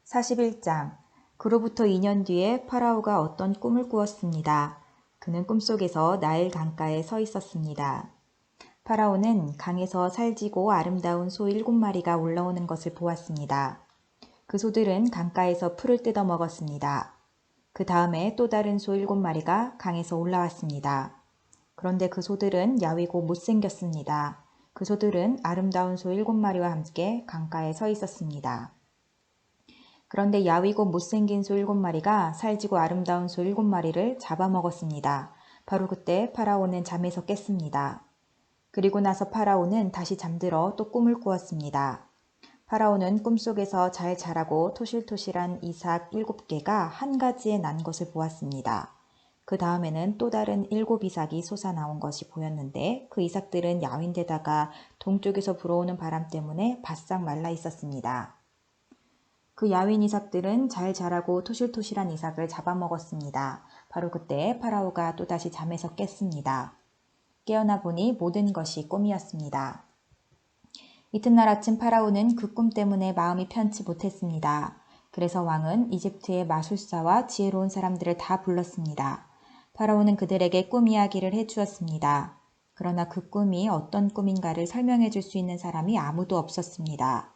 41장. 그로부터 2년 뒤에 파라오가 어떤 꿈을 꾸었습니다. 그는 꿈속에서 나일 강가에 서 있었습니다. 파라오는 강에서 살지고 아름다운 소 7마리가 올라오는 것을 보았습니다. 그 소들은 강가에서 풀을 뜯어 먹었습니다. 그 다음에 또 다른 소 7마리가 강에서 올라왔습니다. 그런데 그 소들은 야위고 못생겼습니다. 그 소들은 아름다운 소 7마리와 함께 강가에 서 있었습니다. 그런데 야위고 못생긴 소 7마리가 살지고 아름다운 소 7마리를 잡아먹었습니다. 바로 그때 파라오는 잠에서 깼습니다. 그리고 나서 파라오는 다시 잠들어 또 꿈을 꾸었습니다. 파라오는 꿈속에서 잘 자라고 토실토실한 이삭 7개가 한 가지에 난 것을 보았습니다. 그 다음에는 또 다른 7이삭이 솟아나온 것이 보였는데 그 이삭들은 야윈데다가 동쪽에서 불어오는 바람 때문에 바싹 말라 있었습니다. 그 야윈 이삭들은 잘 자라고 토실토실한 이삭을 잡아먹었습니다. 바로 그때 파라오가 또다시 잠에서 깼습니다. 깨어나 보니 모든 것이 꿈이었습니다. 이튿날 아침 파라오는 그 꿈 때문에 마음이 편치 못했습니다. 그래서 왕은 이집트의 마술사와 지혜로운 사람들을 다 불렀습니다. 파라오는 그들에게 꿈 이야기를 해주었습니다. 그러나 그 꿈이 어떤 꿈인가를 설명해 줄 수 있는 사람이 아무도 없었습니다.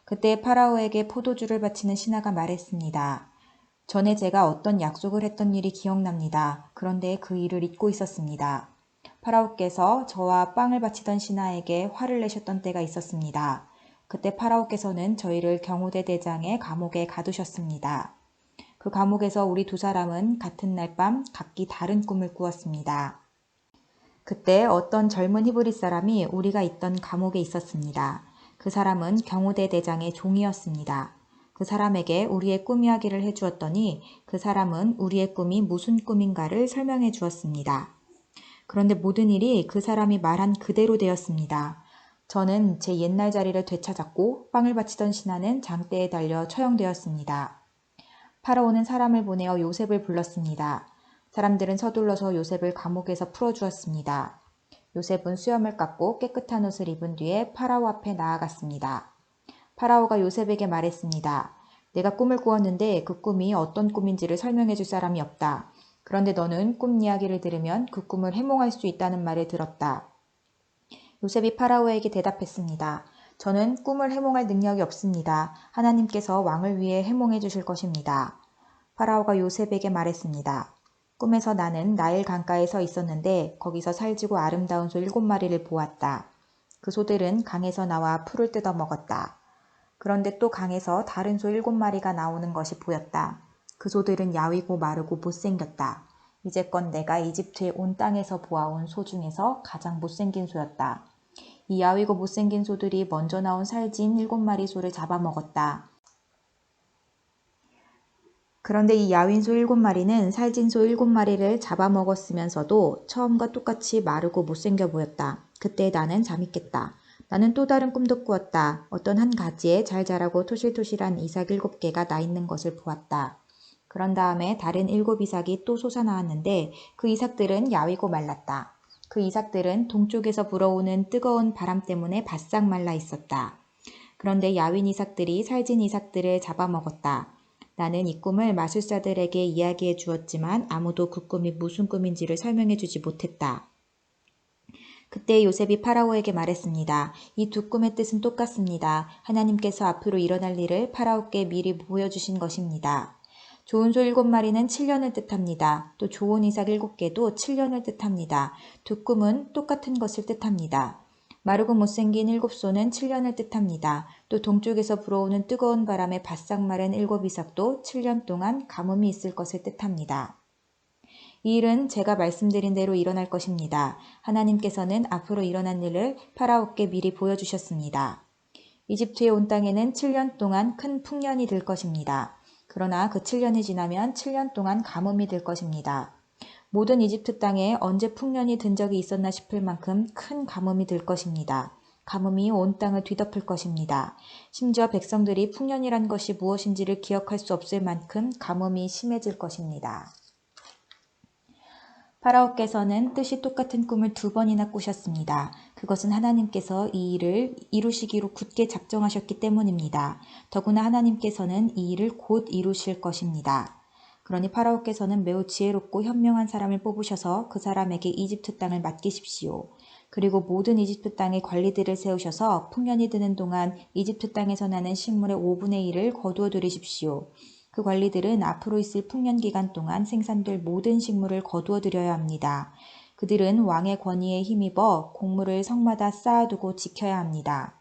그때 파라오에게 포도주를 바치는 신하가 말했습니다. 전에 제가 어떤 약속을 했던 일이 기억납니다. 그런데 그 일을 잊고 있었습니다. 파라오께서 저와 빵을 바치던 신하에게 화를 내셨던 때가 있었습니다. 그때 파라오께서는 저희를 경호대 대장의 감옥에 가두셨습니다. 그 감옥에서 우리 두 사람은 같은 날 밤 각기 다른 꿈을 꾸었습니다. 그때 어떤 젊은 히브리 사람이 우리가 있던 감옥에 있었습니다. 그 사람은 경호대 대장의 종이었습니다. 그 사람에게 우리의 꿈 이야기를 해주었더니 그 사람은 우리의 꿈이 무슨 꿈인가를 설명해 주었습니다. 그런데 모든 일이 그 사람이 말한 그대로 되었습니다. 저는 제 옛날 자리를 되찾았고 빵을 바치던 신하는 장대에 달려 처형되었습니다. 파라오는 사람을 보내어 요셉을 불렀습니다. 사람들은 서둘러서 요셉을 감옥에서 풀어주었습니다. 요셉은 수염을 깎고 깨끗한 옷을 입은 뒤에 파라오 앞에 나아갔습니다. 파라오가 요셉에게 말했습니다. 내가 꿈을 꾸었는데 그 꿈이 어떤 꿈인지를 설명해 줄 사람이 없다. 그런데 너는 꿈 이야기를 들으면 그 꿈을 해몽할 수 있다는 말을 들었다. 요셉이 파라오에게 대답했습니다. 저는 꿈을 해몽할 능력이 없습니다. 하나님께서 왕을 위해 해몽해 주실 것입니다. 파라오가 요셉에게 말했습니다. 꿈에서 나는 나일 강가에 서 있었는데 거기서 살지고 아름다운 소 7마리를 보았다. 그 소들은 강에서 나와 풀을 뜯어 먹었다. 그런데 또 강에서 다른 소 7마리가 나오는 것이 보였다. 그 소들은 야위고 마르고 못생겼다. 이제껏 내가 이집트의 온 땅에서 보아온 소 중에서 가장 못생긴 소였다. 이 야위고 못생긴 소들이 먼저 나온 살진 7마리 소를 잡아먹었다. 그런데 이 야윈 소 7마리는 살진 소 7마리를 잡아먹었으면서도 처음과 똑같이 마르고 못생겨 보였다. 그때 나는 잠이 깼다. 나는 또 다른 꿈도 꾸었다. 어떤 한 가지에 잘 자라고 토실토실한 이삭 7개가 나 있는 것을 보았다. 그런 다음에 다른 7이삭이 또 솟아나왔는데 그 이삭들은 야위고 말랐다. 그 이삭들은 동쪽에서 불어오는 뜨거운 바람 때문에 바싹 말라 있었다. 그런데 야윈 이삭들이 살진 이삭들을 잡아먹었다. 나는 이 꿈을 마술사들에게 이야기해 주었지만 아무도 그 꿈이 무슨 꿈인지를 설명해 주지 못했다. 그때 요셉이 파라오에게 말했습니다. 이 두 꿈의 뜻은 똑같습니다. 하나님께서 앞으로 일어날 일을 파라오께 미리 보여주신 것입니다. 좋은 소 7마리는 7년을 뜻합니다. 또 좋은 이삭 7개도 7년을 뜻합니다. 두 꿈은 똑같은 것을 뜻합니다. 마르고 못생긴 7소는 7년을 뜻합니다. 또 동쪽에서 불어오는 뜨거운 바람에 바싹 마른 7이삭도 7년 동안 가뭄이 있을 것을 뜻합니다. 이 일은 제가 말씀드린 대로 일어날 것입니다. 하나님께서는 앞으로 일어난 일을 파라오께 미리 보여주셨습니다. 이집트의 온 땅에는 7년 동안 큰 풍년이 들 것입니다. 그러나 그 7년이 지나면 7년 동안 가뭄이 들 것입니다. 모든 이집트 땅에 언제 풍년이 든 적이 있었나 싶을 만큼 큰 가뭄이 들 것입니다. 가뭄이 온 땅을 뒤덮을 것입니다. 심지어 백성들이 풍년이란 것이 무엇인지를 기억할 수 없을 만큼 가뭄이 심해질 것입니다. 파라오께서는 뜻이 똑같은 꿈을 2번이나 꾸셨습니다. 그것은 하나님께서 이 일을 이루시기로 굳게 작정하셨기 때문입니다. 더구나 하나님께서는 이 일을 곧 이루실 것입니다. 그러니 파라오께서는 매우 지혜롭고 현명한 사람을 뽑으셔서 그 사람에게 이집트 땅을 맡기십시오. 그리고 모든 이집트 땅의 관리들을 세우셔서 풍년이 드는 동안 이집트 땅에서 나는 식물의 5분의 1을 거두어 들이십시오. 그 관리들은 앞으로 있을 풍년 기간 동안 생산될 모든 식물을 거두어 들여야 합니다. 그들은 왕의 권위에 힘입어 곡물을 성마다 쌓아두고 지켜야 합니다.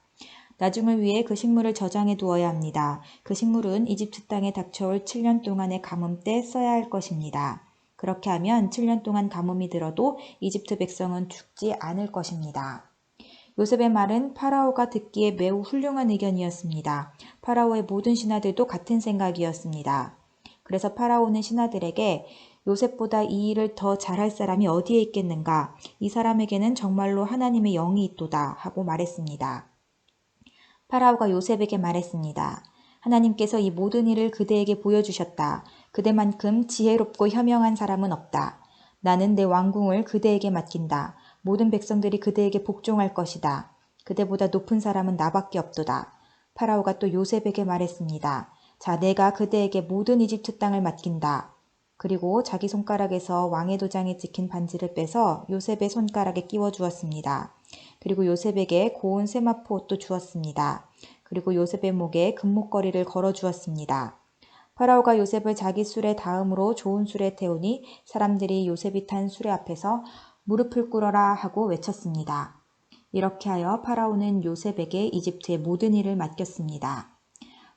나중을 위해 그 식물을 저장해 두어야 합니다. 그 식물은 이집트 땅에 닥쳐올 7년 동안의 가뭄 때 써야 할 것입니다. 그렇게 하면 7년 동안 가뭄이 들어도 이집트 백성은 죽지 않을 것입니다. 요셉의 말은 파라오가 듣기에 매우 훌륭한 의견이었습니다. 파라오의 모든 신하들도 같은 생각이었습니다. 그래서 파라오는 신하들에게 요셉보다 이 일을 더 잘할 사람이 어디에 있겠는가? 이 사람에게는 정말로 하나님의 영이 있도다 하고 말했습니다. 파라오가 요셉에게 말했습니다. 하나님께서 이 모든 일을 그대에게 보여주셨다. 그대만큼 지혜롭고 현명한 사람은 없다. 나는 내 왕궁을 그대에게 맡긴다. 모든 백성들이 그대에게 복종할 것이다. 그대보다 높은 사람은 나밖에 없도다. 파라오가 또 요셉에게 말했습니다. 자, 내가 그대에게 모든 이집트 땅을 맡긴다. 그리고 자기 손가락에서 왕의 도장에 찍힌 반지를 빼서 요셉의 손가락에 끼워 주었습니다. 그리고 요셉에게 고운 세마포 옷도 주었습니다. 그리고 요셉의 목에 금목걸이를 걸어 주었습니다. 파라오가 요셉을 자기 수레 다음으로 좋은 수레에 태우니 사람들이 요셉이 탄 수레 앞에서 무릎을 꿇어라 하고 외쳤습니다. 이렇게 하여 파라오는 요셉에게 이집트의 모든 일을 맡겼습니다.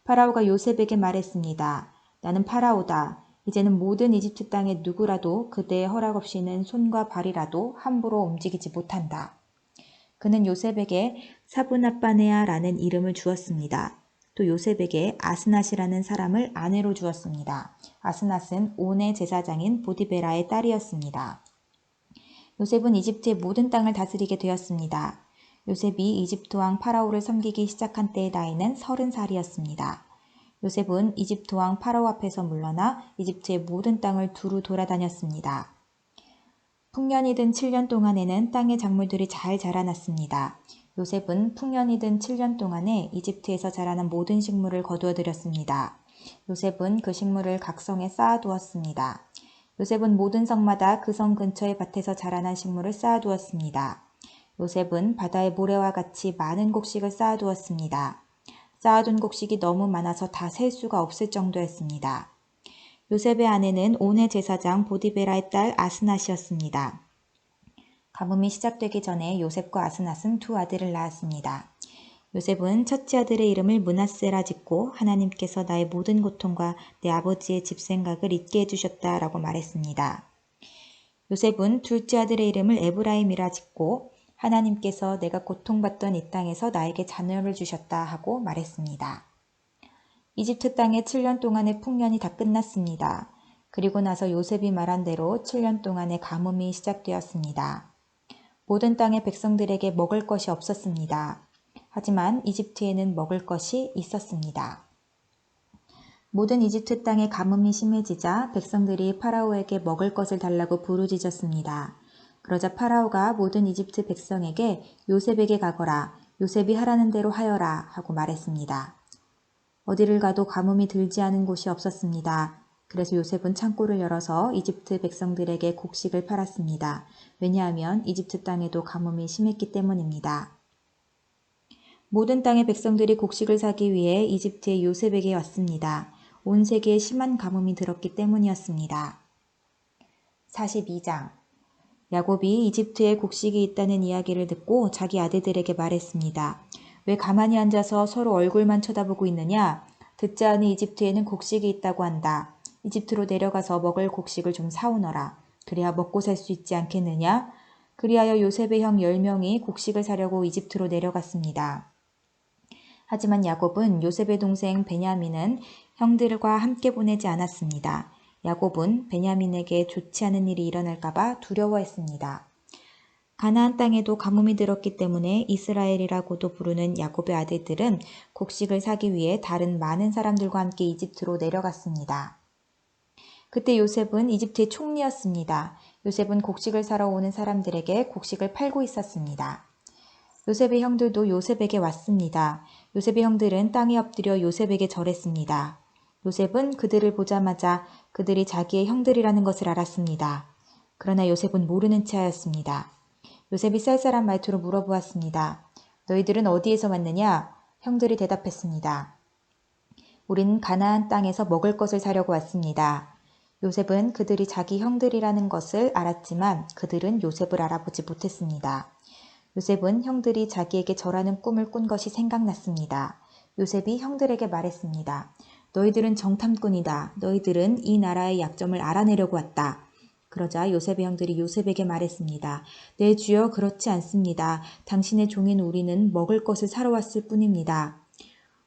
파라오가 요셉에게 말했습니다. 나는 파라오다. 이제는 모든 이집트 땅의 누구라도 그대의 허락 없이는 손과 발이라도 함부로 움직이지 못한다. 그는 요셉에게 사브나빠네아라는 이름을 주었습니다. 또 요셉에게 아스낫이라는 사람을 아내로 주었습니다. 아스낫은 온의 제사장인 보디베라의 딸이었습니다. 요셉은 이집트의 모든 땅을 다스리게 되었습니다. 요셉이 이집트 왕 파라오를 섬기기 시작한 때의 나이는 30살이었습니다. 요셉은 이집트 왕 파라오 앞에서 물러나 이집트의 모든 땅을 두루 돌아다녔습니다. 풍년이 든 7년 동안에는 땅의 작물들이 잘 자라났습니다. 요셉은 풍년이 든 7년 동안에 이집트에서 자라는 모든 식물을 거두어 들였습니다. 요셉은 그 식물을 각 성에 쌓아두었습니다. 요셉은 모든 성마다 그 성 근처의 밭에서 자라난 식물을 쌓아두었습니다. 요셉은 바다의 모래와 같이 많은 곡식을 쌓아두었습니다. 쌓아둔 곡식이 너무 많아서 다 셀 수가 없을 정도였습니다. 요셉의 아내는 온의 제사장 보디베라의 딸 아스낫이었습니다. 가뭄이 시작되기 전에 요셉과 아스낫은 2 아들을 낳았습니다. 요셉은 첫째 아들의 이름을 므낫세라 짓고 하나님께서 나의 모든 고통과 내 아버지의 집 생각을 잊게 해주셨다라고 말했습니다. 요셉은 둘째 아들의 이름을 에브라임이라 짓고 하나님께서 내가 고통받던 이 땅에서 나에게 자녀를 주셨다 하고 말했습니다. 이집트 땅의 7년 동안의 풍년이 다 끝났습니다. 그리고 나서 요셉이 말한 대로 7년 동안의 가뭄이 시작되었습니다. 모든 땅의 백성들에게 먹을 것이 없었습니다. 하지만 이집트에는 먹을 것이 있었습니다. 모든 이집트 땅의 가뭄이 심해지자 백성들이 파라오에게 먹을 것을 달라고 부르짖었습니다. 그러자 파라오가 모든 이집트 백성에게 요셉에게 가거라, 요셉이 하라는 대로 하여라 하고 말했습니다. 어디를 가도 가뭄이 들지 않은 곳이 없었습니다. 그래서 요셉은 창고를 열어서 이집트 백성들에게 곡식을 팔았습니다. 왜냐하면 이집트 땅에도 가뭄이 심했기 때문입니다. 모든 땅의 백성들이 곡식을 사기 위해 이집트의 요셉에게 왔습니다. 온 세계에 심한 가뭄이 들었기 때문이었습니다. 42장 야곱이 이집트에 곡식이 있다는 이야기를 듣고 자기 아들들에게 말했습니다. 왜 가만히 앉아서 서로 얼굴만 쳐다보고 있느냐? 듣지 않은 이집트에는 곡식이 있다고 한다. 이집트로 내려가서 먹을 곡식을 좀 사오너라. 그래야 먹고 살 수 있지 않겠느냐? 그리하여 요셉의 형 10명이 곡식을 사려고 이집트로 내려갔습니다. 하지만 야곱은 요셉의 동생 베냐민은 형들과 함께 보내지 않았습니다. 야곱은 베냐민에게 좋지 않은 일이 일어날까봐 두려워했습니다. 가나안 땅에도 가뭄이 들었기 때문에 이스라엘이라고도 부르는 야곱의 아들들은 곡식을 사기 위해 다른 많은 사람들과 함께 이집트로 내려갔습니다. 그때 요셉은 이집트의 총리였습니다. 요셉은 곡식을 사러 오는 사람들에게 곡식을 팔고 있었습니다. 요셉의 형들도 요셉에게 왔습니다. 요셉의 형들은 땅에 엎드려 요셉에게 절했습니다. 요셉은 그들을 보자마자 그들이 자기의 형들이라는 것을 알았습니다. 그러나 요셉은 모르는 체 하였습니다. 요셉이 쌀쌀한 말투로 물어보았습니다. 너희들은 어디에서 왔느냐? 형들이 대답했습니다. 우린 가나안 땅에서 먹을 것을 사려고 왔습니다. 요셉은 그들이 자기 형들이라는 것을 알았지만 그들은 요셉을 알아보지 못했습니다. 요셉은 형들이 자기에게 절하는 꿈을 꾼 것이 생각났습니다. 요셉이 형들에게 말했습니다. 너희들은 정탐꾼이다. 너희들은 이 나라의 약점을 알아내려고 왔다. 그러자 요셉의 형들이 요셉에게 말했습니다. 네, 주여, 그렇지 않습니다. 당신의 종인 우리는 먹을 것을 사러 왔을 뿐입니다.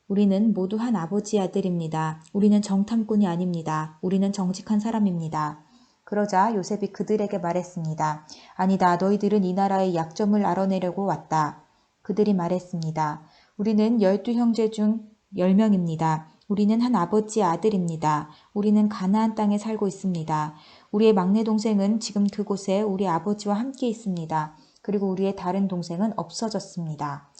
우리는 모두 한 아버지의 아들입니다. 우리는 정탐꾼이 아닙니다. 우리는 정직한 사람입니다. 그러자 요셉이 그들에게 말했습니다. 아니다. 너희들은 이 나라의 약점을 알아내려고 왔다. 그들이 말했습니다. 우리는 12형제 중 10명입니다. 우리는 한 아버지의 아들입니다. 우리는 가나안 땅에 살고 있습니다. 우리의 막내 동생은 지금 그곳에 우리 아버지와 함께 있습니다. 그리고 우리의 다른 동생은 없어졌습니다.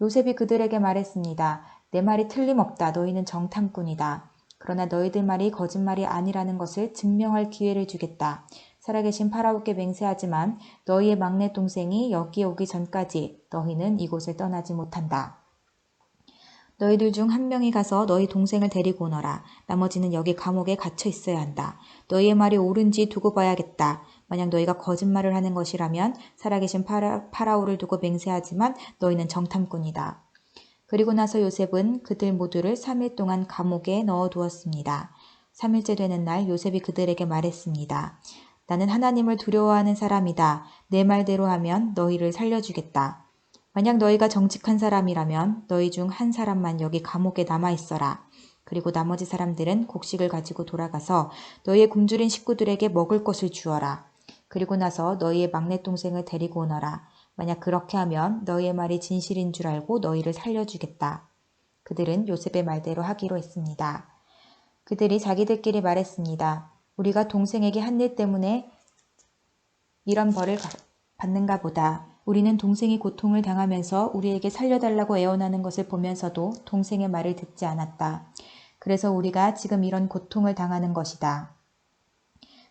요셉이 그들에게 말했습니다. 내 말이 틀림없다. 너희는 정탐꾼이다. 그러나 너희들 말이 거짓말이 아니라는 것을 증명할 기회를 주겠다. 살아계신 파라오께 맹세하지만 너희의 막내 동생이 여기에 오기 전까지 너희는 이곳을 떠나지 못한다. 너희들 중 한 명이 가서 너희 동생을 데리고 오너라. 나머지는 여기 감옥에 갇혀 있어야 한다. 너희의 말이 옳은지 두고 봐야겠다. 만약 너희가 거짓말을 하는 것이라면 살아계신 파라오를 두고 맹세하지만 너희는 정탐꾼이다. 그리고 나서 요셉은 그들 모두를 3일 동안 감옥에 넣어두었습니다. 3일째 되는 날 요셉이 그들에게 말했습니다. 나는 하나님을 두려워하는 사람이다. 내 말대로 하면 너희를 살려주겠다. 만약 너희가 정직한 사람이라면 너희 중 한 사람만 여기 감옥에 남아있어라. 그리고 나머지 사람들은 곡식을 가지고 돌아가서 너희의 굶주린 식구들에게 먹을 것을 주어라. 그리고 나서 너희의 막내 동생을 데리고 오너라. 만약 그렇게 하면 너희의 말이 진실인 줄 알고 너희를 살려주겠다. 그들은 요셉의 말대로 하기로 했습니다. 그들이 자기들끼리 말했습니다. 우리가 동생에게 한 일 때문에 이런 벌을 받는가 보다. 우리는 동생이 고통을 당하면서 우리에게 살려달라고 애원하는 것을 보면서도 동생의 말을 듣지 않았다. 그래서 우리가 지금 이런 고통을 당하는 것이다.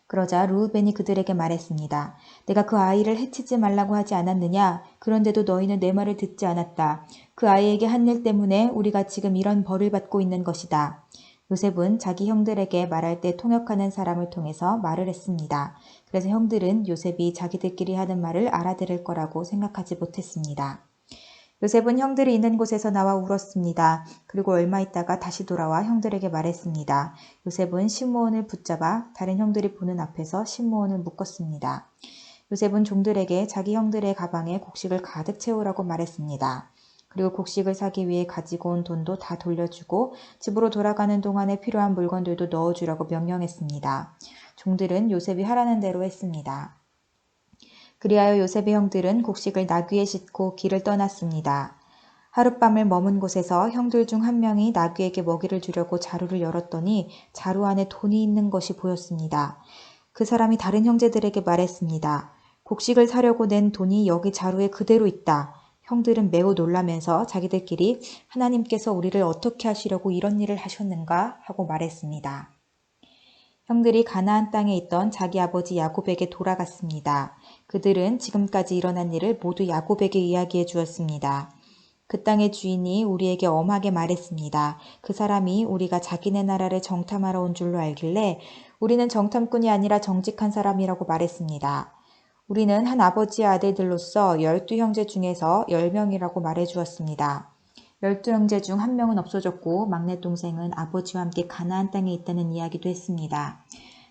그러자 르우벤이 그들에게 말했습니다. 내가 그 아이를 해치지 말라고 하지 않았느냐? 그런데도 너희는 내 말을 듣지 않았다. 그 아이에게 한 일 때문에 우리가 지금 이런 벌을 받고 있는 것이다. 요셉은 자기 형들에게 말할 때 통역하는 사람을 통해서 말을 했습니다. 그래서 형들은 요셉이 자기들끼리 하는 말을 알아들을 거라고 생각하지 못했습니다. 요셉은 형들이 있는 곳에서 나와 울었습니다. 그리고 얼마 있다가 다시 돌아와 형들에게 말했습니다. 요셉은 시므온을 붙잡아 다른 형들이 보는 앞에서 시므온을 묶었습니다. 요셉은 종들에게 자기 형들의 가방에 곡식을 가득 채우라고 말했습니다. 그리고 곡식을 사기 위해 가지고 온 돈도 다 돌려주고 집으로 돌아가는 동안에 필요한 물건들도 넣어주라고 명령했습니다. 종들은 요셉이 하라는 대로 했습니다. 그리하여 요셉의 형들은 곡식을 나귀에 싣고 길을 떠났습니다. 하룻밤을 머문 곳에서 형들 중 한 명이 나귀에게 먹이를 주려고 자루를 열었더니 자루 안에 돈이 있는 것이 보였습니다. 그 사람이 다른 형제들에게 말했습니다. 곡식을 사려고 낸 돈이 여기 자루에 그대로 있다. 형들은 매우 놀라면서 자기들끼리 하나님께서 우리를 어떻게 하시려고 이런 일을 하셨는가 하고 말했습니다. 형들이 가나안 땅에 있던 자기 아버지 야곱에게 돌아갔습니다. 그들은 지금까지 일어난 일을 모두 야곱에게 이야기해 주었습니다. 그 땅의 주인이 우리에게 엄하게 말했습니다. 그 사람이 우리가 자기네 나라를 정탐하러 온 줄로 알길래 우리는 정탐꾼이 아니라 정직한 사람이라고 말했습니다. 우리는 한 아버지의 아들들로서 12형제 중에서 10명이라고 말해 주었습니다. 12형제 중 한 명은 없어졌고 막내 동생은 아버지와 함께 가나안 땅에 있다는 이야기도 했습니다.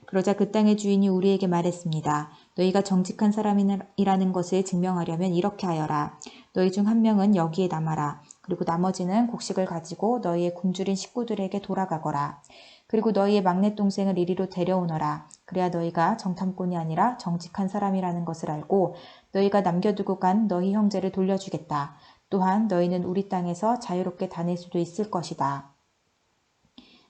그러자 그 땅의 주인이 우리에게 말했습니다. 너희가 정직한 사람이라는 것을 증명하려면 이렇게 하여라. 너희 중 한 명은 여기에 남아라. 그리고 나머지는 곡식을 가지고 너희의 굶주린 식구들에게 돌아가거라. 그리고 너희의 막내 동생을 이리로 데려오너라. 그래야 너희가 정탐꾼이 아니라 정직한 사람이라는 것을 알고 너희가 남겨두고 간 너희 형제를 돌려주겠다. 또한 너희는 우리 땅에서 자유롭게 다닐 수도 있을 것이다.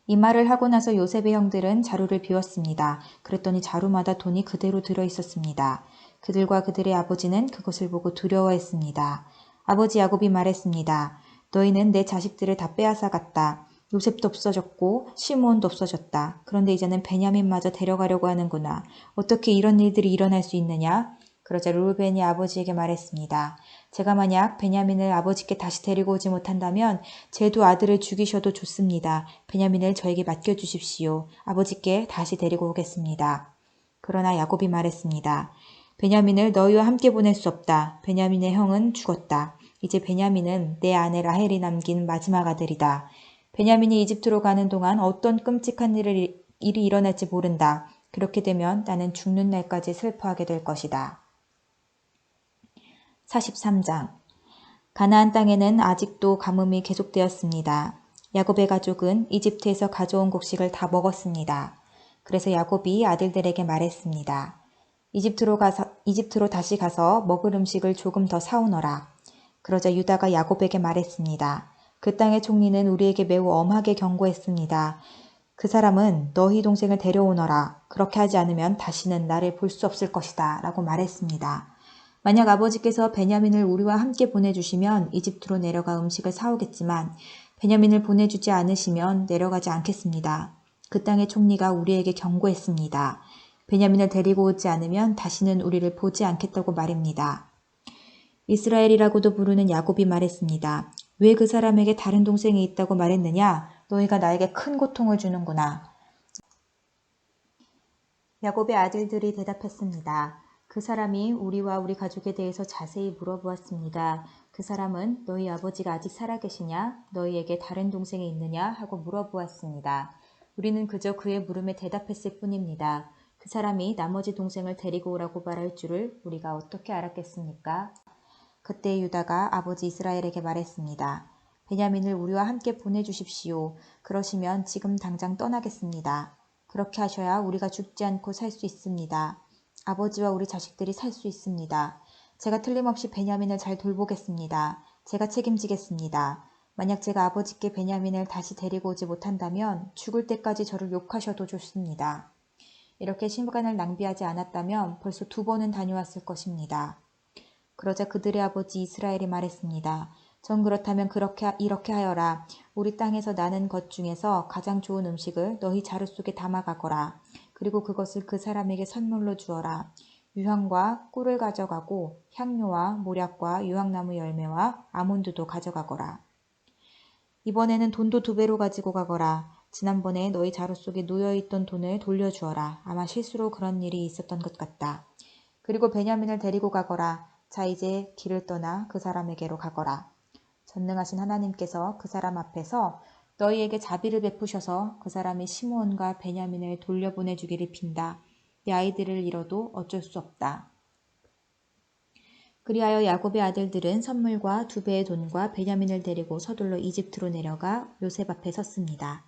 이 말을 하고 나서 요셉의 형들은 자루를 비웠습니다. 그랬더니 자루마다 돈이 그대로 들어 있었습니다. 그들과 그들의 아버지는 그것을 보고 두려워했습니다. 아버지 야곱이 말했습니다. 너희는 내 자식들을 다 빼앗아갔다. 요셉도 없어졌고 시므온도 없어졌다. 그런데 이제는 베냐민마저 데려가려고 하는구나. 어떻게 이런 일들이 일어날 수 있느냐? 그러자 르우벤이 아버지에게 말했습니다. 제가 만약 베냐민을 아버지께 다시 데리고 오지 못한다면 제 두 아들을 죽이셔도 좋습니다. 베냐민을 저에게 맡겨주십시오. 아버지께 다시 데리고 오겠습니다. 그러나 야곱이 말했습니다. 베냐민을 너희와 함께 보낼 수 없다. 베냐민의 형은 죽었다. 이제 베냐민은 내 아내 라헬이 남긴 마지막 아들이다. 베냐민이 이집트로 가는 동안 어떤 끔찍한 일이 일어날지 모른다. 그렇게 되면 나는 죽는 날까지 슬퍼하게 될 것이다. 43장 가나안 땅에는 아직도 가뭄이 계속되었습니다. 야곱의 가족은 이집트에서 가져온 곡식을 다 먹었습니다. 그래서 야곱이 아들들에게 말했습니다. 이집트로 다시 가서 먹을 음식을 조금 더 사오너라. 그러자 유다가 야곱에게 말했습니다. 그 땅의 총리는 우리에게 매우 엄하게 경고했습니다. 그 사람은 너희 동생을 데려오너라. 그렇게 하지 않으면 다시는 나를 볼 수 없을 것이다. 라고 말했습니다. 만약 아버지께서 베냐민을 우리와 함께 보내주시면 이집트로 내려가 음식을 사오겠지만 베냐민을 보내주지 않으시면 내려가지 않겠습니다. 그 땅의 총리가 우리에게 경고했습니다. 베냐민을 데리고 오지 않으면 다시는 우리를 보지 않겠다고 말입니다. 이스라엘이라고도 부르는 야곱이 말했습니다. 왜 그 사람에게 다른 동생이 있다고 말했느냐? 너희가 나에게 큰 고통을 주는구나. 야곱의 아들들이 대답했습니다. 그 사람이 우리와 우리 가족에 대해서 자세히 물어보았습니다. 그 사람은 너희 아버지가 아직 살아계시냐? 너희에게 다른 동생이 있느냐? 하고 물어보았습니다. 우리는 그저 그의 물음에 대답했을 뿐입니다. 그 사람이 나머지 동생을 데리고 오라고 말할 줄을 우리가 어떻게 알았겠습니까? 그때 유다가 아버지 이스라엘에게 말했습니다. 베냐민을 우리와 함께 보내주십시오. 그러시면 지금 당장 떠나겠습니다. 그렇게 하셔야 우리가 죽지 않고 살 수 있습니다. 아버지와 우리 자식들이 살 수 있습니다. 제가 틀림없이 베냐민을 잘 돌보겠습니다. 제가 책임지겠습니다. 만약 제가 아버지께 베냐민을 다시 데리고 오지 못한다면 죽을 때까지 저를 욕하셔도 좋습니다. 이렇게 시간을 낭비하지 않았다면 벌써 2번은 다녀왔을 것입니다. 그러자 그들의 아버지 이스라엘이 말했습니다. 전 그렇다면 이렇게 하여라. 우리 땅에서 나는 것 중에서 가장 좋은 음식을 너희 자루 속에 담아가거라. 그리고 그것을 그 사람에게 선물로 주어라. 유향과 꿀을 가져가고 향료와 모략과 유황나무 열매와 아몬드도 가져가거라. 이번에는 돈도 2배로 가지고 가거라. 지난번에 너희 자루 속에 놓여있던 돈을 돌려주어라. 아마 실수로 그런 일이 있었던 것 같다. 그리고 베냐민을 데리고 가거라. 자, 이제 길을 떠나 그 사람에게로 가거라. 전능하신 하나님께서 그 사람 앞에서 너희에게 자비를 베푸셔서 그 사람이 시므온과 베냐민을 돌려보내주기를 빈다. 내 아이들을 잃어도 어쩔 수 없다. 그리하여 야곱의 아들들은 선물과 2배의 돈과 베냐민을 데리고 서둘러 이집트로 내려가 요셉 앞에 섰습니다.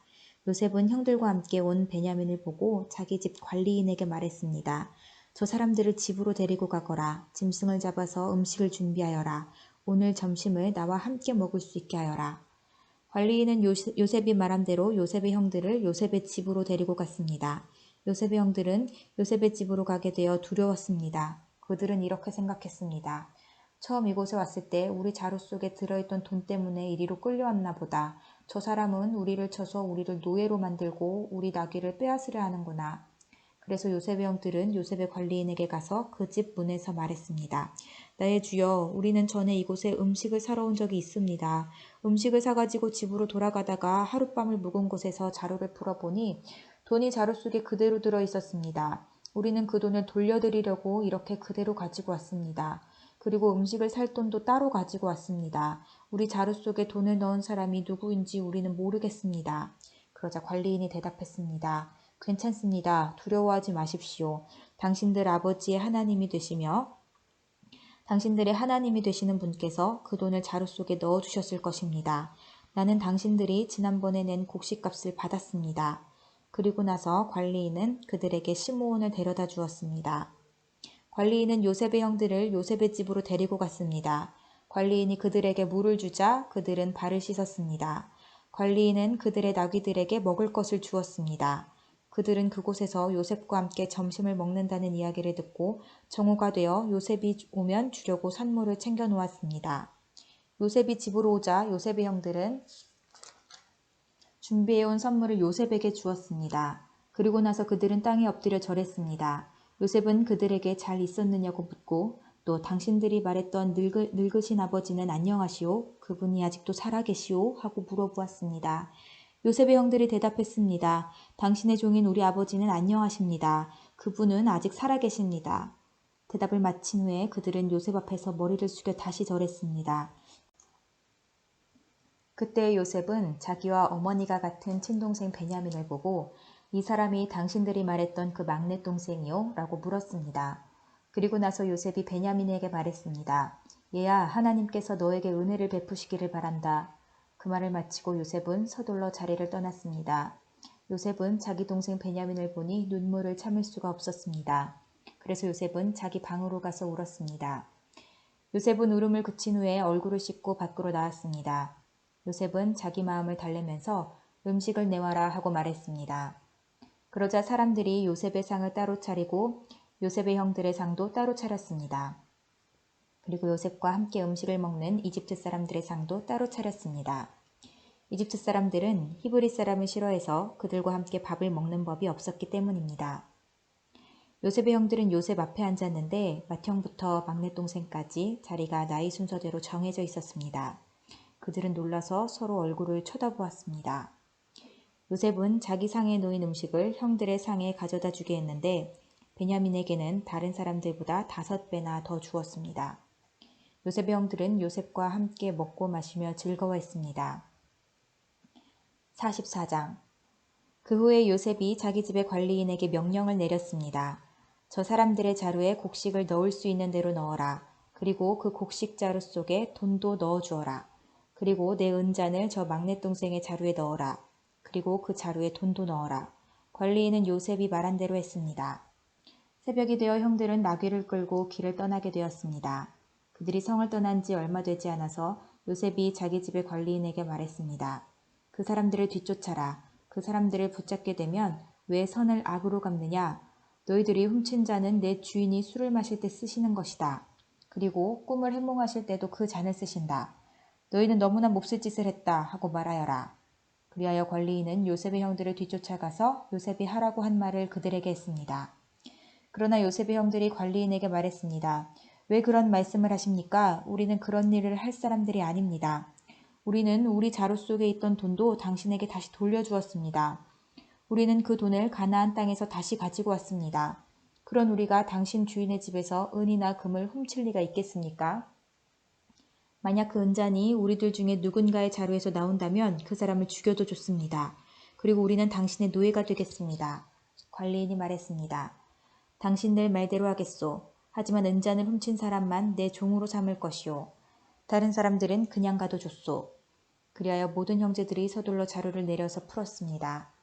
요셉은 형들과 함께 온 베냐민을 보고 자기 집 관리인에게 말했습니다. 저 사람들을 집으로 데리고 가거라. 짐승을 잡아서 음식을 준비하여라. 오늘 점심을 나와 함께 먹을 수 있게 하여라. 관리인은 요셉이 말한 대로 요셉의 형들을 요셉의 집으로 데리고 갔습니다. 요셉의 형들은 요셉의 집으로 가게 되어 두려웠습니다. 그들은 이렇게 생각했습니다. 처음 이곳에 왔을 때 우리 자루 속에 들어있던 돈 때문에 이리로 끌려왔나 보다. 저 사람은 우리를 쳐서 우리를 노예로 만들고 우리 나귀를 빼앗으려 하는구나. 그래서 요셉의 형들은 요셉의 관리인에게 가서 그 집 문에서 말했습니다. 나의 주여, 우리는 전에 이곳에 음식을 사러 온 적이 있습니다. 음식을 사가지고 집으로 돌아가다가 하룻밤을 묵은 곳에서 자루를 풀어보니 돈이 자루 속에 그대로 들어 있었습니다. 우리는 그 돈을 돌려드리려고 이렇게 그대로 가지고 왔습니다. 그리고 음식을 살 돈도 따로 가지고 왔습니다. 우리 자루 속에 돈을 넣은 사람이 누구인지 우리는 모르겠습니다. 그러자 관리인이 대답했습니다. 괜찮습니다. 두려워하지 마십시오. 당신들 아버지의 하나님이 되시며 당신들의 하나님이 되시는 분께서 그 돈을 자루 속에 넣어주셨을 것입니다. 나는 당신들이 지난번에 낸 곡식값을 받았습니다. 그리고 나서 관리인은 그들에게 시므온을 데려다 주었습니다. 관리인은 요셉의 형들을 요셉의 집으로 데리고 갔습니다. 관리인이 그들에게 물을 주자 그들은 발을 씻었습니다. 관리인은 그들의 나귀들에게 먹을 것을 주었습니다. 그들은 그곳에서 요셉과 함께 점심을 먹는다는 이야기를 듣고 정오가 되어 요셉이 오면 주려고 선물을 챙겨 놓았습니다. 요셉이 집으로 오자 요셉의 형들은 준비해온 선물을 요셉에게 주었습니다. 그리고 나서 그들은 땅에 엎드려 절했습니다. 요셉은 그들에게 잘 있었느냐고 묻고 또 당신들이 말했던 늙으신 아버지는 안녕하시오? 그분이 아직도 살아계시오? 하고 물어보았습니다. 요셉의 형들이 대답했습니다. 당신의 종인 우리 아버지는 안녕하십니다. 그분은 아직 살아계십니다. 대답을 마친 후에 그들은 요셉 앞에서 머리를 숙여 다시 절했습니다. 그때 요셉은 자기와 어머니가 같은 친동생 베냐민을 보고 이 사람이 당신들이 말했던 그 막내 동생이요? 라고 물었습니다. 그리고 나서 요셉이 베냐민에게 말했습니다. 얘야, 하나님께서 너에게 은혜를 베푸시기를 바란다. 그 말을 마치고 요셉은 서둘러 자리를 떠났습니다. 요셉은 자기 동생 베냐민을 보니 눈물을 참을 수가 없었습니다. 그래서 요셉은 자기 방으로 가서 울었습니다. 요셉은 울음을 그친 후에 얼굴을 씻고 밖으로 나왔습니다. 요셉은 자기 마음을 달래면서 음식을 내와라 하고 말했습니다. 그러자 사람들이 요셉의 상을 따로 차리고 요셉의 형들의 상도 따로 차렸습니다. 그리고 요셉과 함께 음식을 먹는 이집트 사람들의 상도 따로 차렸습니다. 이집트 사람들은 히브리 사람을 싫어해서 그들과 함께 밥을 먹는 법이 없었기 때문입니다. 요셉의 형들은 요셉 앞에 앉았는데 맏형부터 막내 동생까지 자리가 나이 순서대로 정해져 있었습니다. 그들은 놀라서 서로 얼굴을 쳐다보았습니다. 요셉은 자기 상에 놓인 음식을 형들의 상에 가져다 주게 했는데 베냐민에게는 다른 사람들보다 5배나 더 주었습니다. 요셉의 형들은 요셉과 함께 먹고 마시며 즐거워했습니다. 44장. 그 후에 요셉이 자기 집의 관리인에게 명령을 내렸습니다. 저 사람들의 자루에 곡식을 넣을 수 있는 대로 넣어라. 그리고 그 곡식 자루 속에 돈도 넣어주어라. 그리고 내 은잔을 저 막내 동생의 자루에 넣어라. 그리고 그 자루에 돈도 넣어라. 관리인은 요셉이 말한 대로 했습니다. 새벽이 되어 형들은 나귀를 끌고 길을 떠나게 되었습니다. 그들이 성을 떠난 지 얼마 되지 않아서 요셉이 자기 집의 관리인에게 말했습니다. 그 사람들을 뒤쫓아라. 그 사람들을 붙잡게 되면 왜 선을 악으로 갚느냐? 너희들이 훔친 잔은 내 주인이 술을 마실 때 쓰시는 것이다. 그리고 꿈을 해몽하실 때도 그 잔을 쓰신다. 너희는 너무나 몹쓸 짓을 했다 하고 말하여라. 그리하여 관리인은 요셉의 형들을 뒤쫓아가서 요셉이 하라고 한 말을 그들에게 했습니다. 그러나 요셉의 형들이 관리인에게 말했습니다. 왜 그런 말씀을 하십니까? 우리는 그런 일을 할 사람들이 아닙니다. 우리는 우리 자루 속에 있던 돈도 당신에게 다시 돌려주었습니다. 우리는 그 돈을 가나안 땅에서 다시 가지고 왔습니다. 그런 우리가 당신 주인의 집에서 은이나 금을 훔칠 리가 있겠습니까? 만약 그 은잔이 우리들 중에 누군가의 자루에서 나온다면 그 사람을 죽여도 좋습니다. 그리고 우리는 당신의 노예가 되겠습니다. 관리인이 말했습니다. 당신들 말대로 하겠소. 하지만 은잔을 훔친 사람만 내 종으로 삼을 것이오. 다른 사람들은 그냥 가도 좋소. 그리하여 모든 형제들이 서둘러 자루를 내려서 풀었습니다.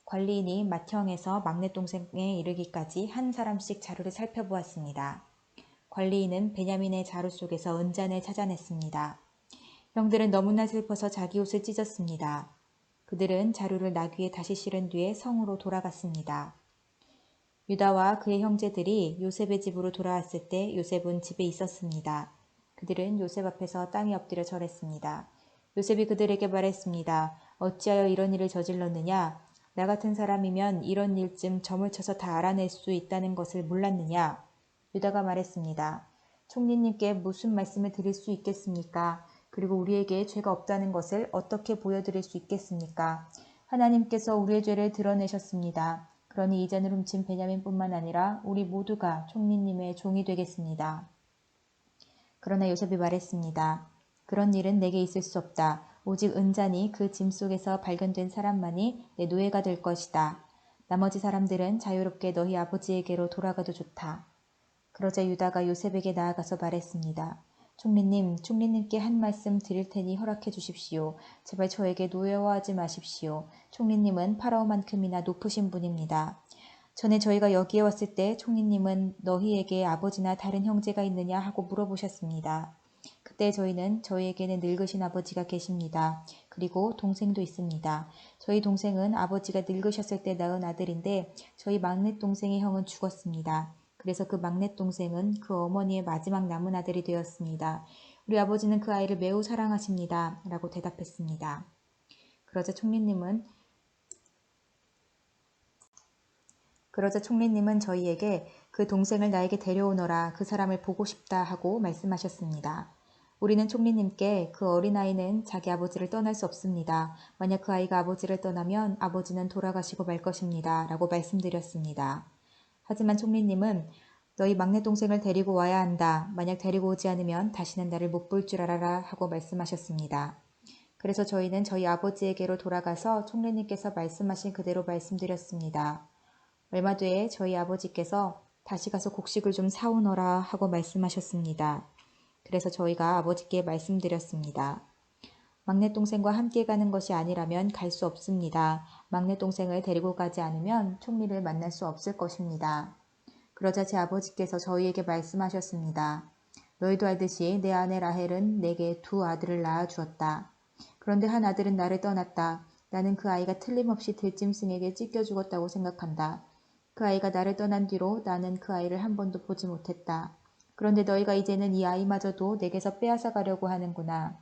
관리인이 맏형에서 막내 동생에 이르기까지 한 사람씩 자루를 살펴보았습니다. 관리인은 베냐민의 자루 속에서 은잔을 찾아냈습니다. 형들은 너무나 슬퍼서 자기 옷을 찢었습니다. 그들은 자루를 나귀에 다시 실은 뒤에 성으로 돌아갔습니다. 유다와 그의 형제들이 요셉의 집으로 돌아왔을 때 요셉은 집에 있었습니다. 그들은 요셉 앞에서 땅에 엎드려 절했습니다. 요셉이 그들에게 말했습니다. 어찌하여 이런 일을 저질렀느냐? 나 같은 사람이면 이런 일쯤 점을 쳐서 다 알아낼 수 있다는 것을 몰랐느냐? 유다가 말했습니다. 총리님께 무슨 말씀을 드릴 수 있겠습니까? 그리고 우리에게 죄가 없다는 것을 어떻게 보여드릴 수 있겠습니까? 하나님께서 우리의 죄를 드러내셨습니다. 그러니 이전을 훔친 베냐민뿐만 아니라 우리 모두가 총리님의 종이 되겠습니다. 그러나 요셉이 말했습니다. 그런 일은 내게 있을 수 없다. 오직 은잔이 그 짐 속에서 발견된 사람만이 내 노예가 될 것이다. 나머지 사람들은 자유롭게 너희 아버지에게로 돌아가도 좋다. 그러자 유다가 요셉에게 나아가서 말했습니다. 총리님께 한 말씀 드릴 테니 허락해 주십시오. 제발 저에게 노예화하지 마십시오. 총리님은 파라오만큼이나 높으신 분입니다. 전에 저희가 여기에 왔을 때 총리님은 너희에게 아버지나 다른 형제가 있느냐 하고 물어보셨습니다. 그때 저희는 저희에게는 늙으신 아버지가 계십니다. 그리고 동생도 있습니다. 저희 동생은 아버지가 늙으셨을 때 낳은 아들인데 저희 막내 동생의 형은 죽었습니다. 그래서 그 막내 동생은 그 어머니의 마지막 남은 아들이 되었습니다. 우리 아버지는 그 아이를 매우 사랑하십니다. 라고 대답했습니다. 그러자 총리님은 저희에게 그 동생을 나에게 데려오너라, 그 사람을 보고 싶다 하고 말씀하셨습니다. 우리는 총리님께 그 어린아이는 자기 아버지를 떠날 수 없습니다. 만약 그 아이가 아버지를 떠나면 아버지는 돌아가시고 말 것입니다. 라고 말씀드렸습니다. 하지만 총리님은 너희 막내 동생을 데리고 와야 한다. 만약 데리고 오지 않으면 다시는 나를 못 볼 줄 알아라 하고 말씀하셨습니다. 그래서 저희는 저희 아버지에게로 돌아가서 총리님께서 말씀하신 그대로 말씀드렸습니다. 얼마 뒤에 저희 아버지께서 다시 가서 곡식을 좀 사오너라 하고 말씀하셨습니다. 그래서 저희가 아버지께 말씀드렸습니다. 막내 동생과 함께 가는 것이 아니라면 갈 수 없습니다. 막내 동생을 데리고 가지 않으면 총리를 만날 수 없을 것입니다. 그러자 제 아버지께서 저희에게 말씀하셨습니다. 너희도 알듯이 내 아내 라헬은 내게 두 아들을 낳아 주었다. 그런데 한 아들은 나를 떠났다. 나는 그 아이가 틀림없이 들짐승에게 찢겨 죽었다고 생각한다. 그 아이가 나를 떠난 뒤로 나는 그 아이를 한 번도 보지 못했다. 그런데 너희가 이제는 이 아이마저도 내게서 빼앗아 가려고 하는구나.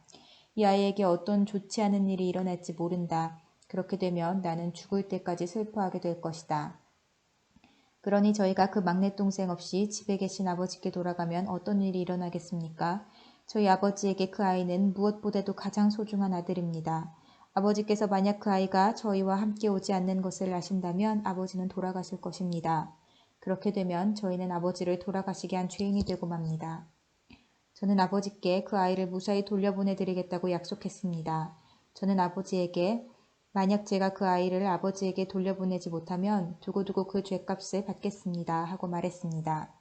이 아이에게 어떤 좋지 않은 일이 일어날지 모른다. 그렇게 되면 나는 죽을 때까지 슬퍼하게 될 것이다. 그러니 저희가 그 막내 동생 없이 집에 계신 아버지께 돌아가면 어떤 일이 일어나겠습니까? 저희 아버지에게 그 아이는 무엇보다도 가장 소중한 아들입니다. 아버지께서 만약 그 아이가 저희와 함께 오지 않는 것을 아신다면 아버지는 돌아가실 것입니다. 그렇게 되면 저희는 아버지를 돌아가시게 한 죄인이 되고 맙니다. 저는 아버지께 그 아이를 무사히 돌려보내드리겠다고 약속했습니다. 저는 아버지에게 만약 제가 그 아이를 아버지에게 돌려보내지 못하면 두고두고 그 죄값을 받겠습니다 하고 말했습니다.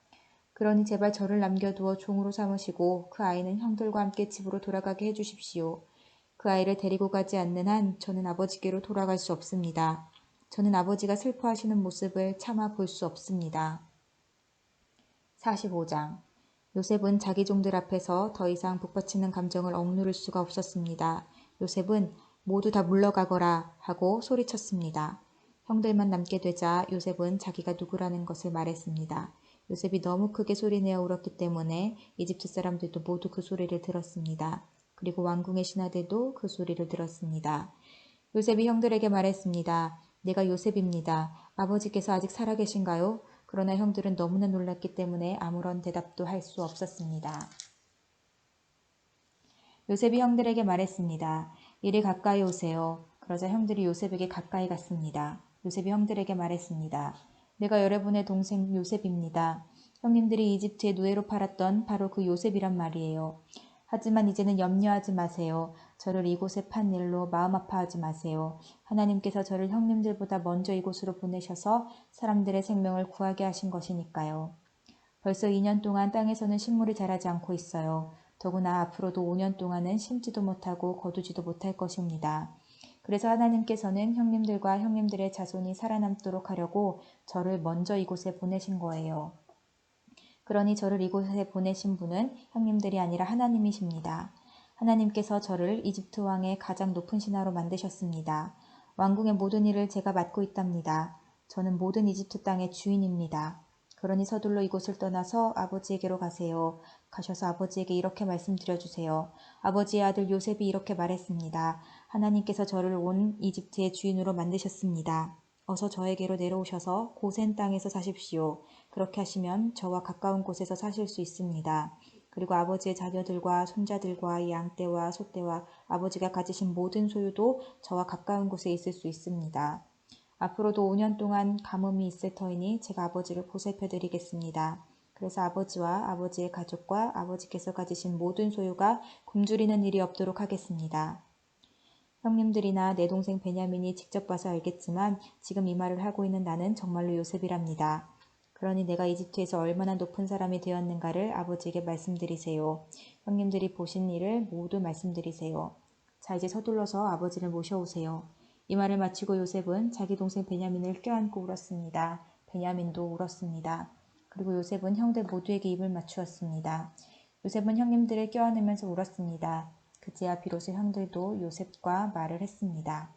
그러니 제발 저를 남겨두어 종으로 삼으시고 그 아이는 형들과 함께 집으로 돌아가게 해주십시오. 그 아이를 데리고 가지 않는 한 저는 아버지께로 돌아갈 수 없습니다. 저는 아버지가 슬퍼하시는 모습을 참아 볼 수 없습니다. 45장 요셉은 자기 종들 앞에서 더 이상 북받치는 감정을 억누를 수가 없었습니다. 요셉은 모두 다 물러가거라 하고 소리쳤습니다. 형들만 남게 되자 요셉은 자기가 누구라는 것을 말했습니다. 요셉이 너무 크게 소리내어 울었기 때문에 이집트 사람들도 모두 그 소리를 들었습니다. 그리고 왕궁의 신하들도 그 소리를 들었습니다. 요셉이 형들에게 말했습니다. 내가 요셉입니다. 아버지께서 아직 살아계신가요? 그러나 형들은 너무나 놀랐기 때문에 아무런 대답도 할 수 없었습니다. 요셉이 형들에게 말했습니다. 이리 가까이 오세요. 그러자 형들이 요셉에게 가까이 갔습니다. 요셉이 형들에게 말했습니다. 내가 여러분의 동생 요셉입니다. 형님들이 이집트에 노예로 팔았던 바로 그 요셉이란 말이에요. 하지만 이제는 염려하지 마세요. 저를 이곳에 판 일로 마음 아파하지 마세요. 하나님께서 저를 형님들보다 먼저 이곳으로 보내셔서 사람들의 생명을 구하게 하신 것이니까요. 벌써 2년 동안 땅에서는 식물이 자라지 않고 있어요. 더구나 앞으로도 5년 동안은 심지도 못하고 거두지도 못할 것입니다. 그래서 하나님께서는 형님들과 형님들의 자손이 살아남도록 하려고 저를 먼저 이곳에 보내신 거예요. 그러니 저를 이곳에 보내신 분은 형님들이 아니라 하나님이십니다. 하나님께서 저를 이집트 왕의 가장 높은 신하로 만드셨습니다. 왕궁의 모든 일을 제가 맡고 있답니다. 저는 모든 이집트 땅의 주인입니다. 그러니 서둘러 이곳을 떠나서 아버지에게로 가세요. 가셔서 아버지에게 이렇게 말씀드려주세요. 아버지의 아들 요셉이 이렇게 말했습니다. 하나님께서 저를 온 이집트의 주인으로 만드셨습니다. 어서 저에게로 내려오셔서 고센 땅에서 사십시오. 그렇게 하시면 저와 가까운 곳에서 사실 수 있습니다. 그리고 아버지의 자녀들과 손자들과 양떼와 소떼와 아버지가 가지신 모든 소유도 저와 가까운 곳에 있을 수 있습니다. 앞으로도 5년 동안 가뭄이 있을 터이니 제가 아버지를 보살펴드리겠습니다. 그래서 아버지와 아버지의 가족과 아버지께서 가지신 모든 소유가 굶주리는 일이 없도록 하겠습니다. 형님들이나 내 동생 베냐민이 직접 봐서 알겠지만 지금 이 말을 하고 있는 나는 정말로 요셉이랍니다. 그러니 내가 이집트에서 얼마나 높은 사람이 되었는가를 아버지에게 말씀드리세요. 형님들이 보신 일을 모두 말씀드리세요. 자, 이제 서둘러서 아버지를 모셔오세요. 이 말을 마치고 요셉은 자기 동생 베냐민을 껴안고 울었습니다. 베냐민도 울었습니다. 그리고 요셉은 형들 모두에게 입을 맞추었습니다. 요셉은 형님들을 껴안으면서 울었습니다. 그제야 비로소 형들도 요셉과 말을 했습니다.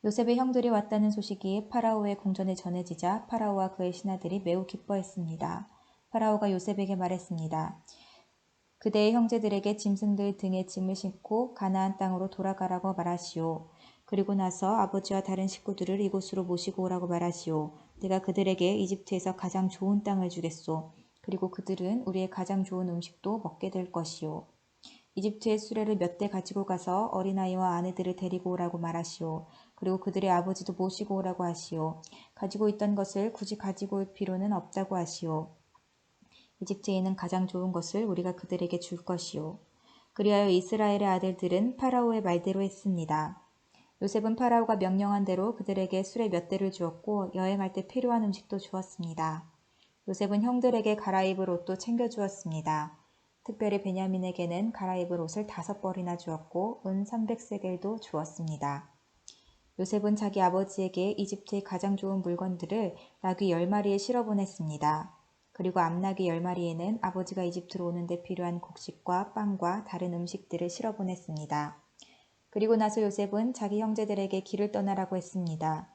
요셉의 형들이 왔다는 소식이 파라오의 궁전에 전해지자 파라오와 그의 신하들이 매우 기뻐했습니다. 파라오가 요셉에게 말했습니다. 그대의 형제들에게 짐승들 등에 짐을 싣고 가나안 땅으로 돌아가라고 말하시오. 그리고 나서 아버지와 다른 식구들을 이곳으로 모시고 오라고 말하시오. 내가 그들에게 이집트에서 가장 좋은 땅을 주겠소. 그리고 그들은 우리의 가장 좋은 음식도 먹게 될 것이오. 이집트의 수레를 몇 대 가지고 가서 어린아이와 아내들을 데리고 오라고 말하시오. 그리고 그들의 아버지도 모시고 오라고 하시오. 가지고 있던 것을 굳이 가지고 올 필요는 없다고 하시오. 이집트에 있는 가장 좋은 것을 우리가 그들에게 줄 것이오. 그리하여 이스라엘의 아들들은 파라오의 말대로 했습니다. 요셉은 파라오가 명령한 대로 그들에게 수레 몇 대를 주었고 여행할 때 필요한 음식도 주었습니다. 요셉은 형들에게 갈아입을 옷도 챙겨주었습니다. 특별히 베냐민에게는 갈아입을 옷을 5벌이나 주었고 은 300세겔도 주었습니다. 요셉은 자기 아버지에게 이집트의 가장 좋은 물건들을 나귀 10마리에 실어 보냈습니다. 그리고 암나귀 10마리에는 아버지가 이집트로 오는데 필요한 곡식과 빵과 다른 음식들을 실어 보냈습니다. 그리고 나서 요셉은 자기 형제들에게 길을 떠나라고 했습니다.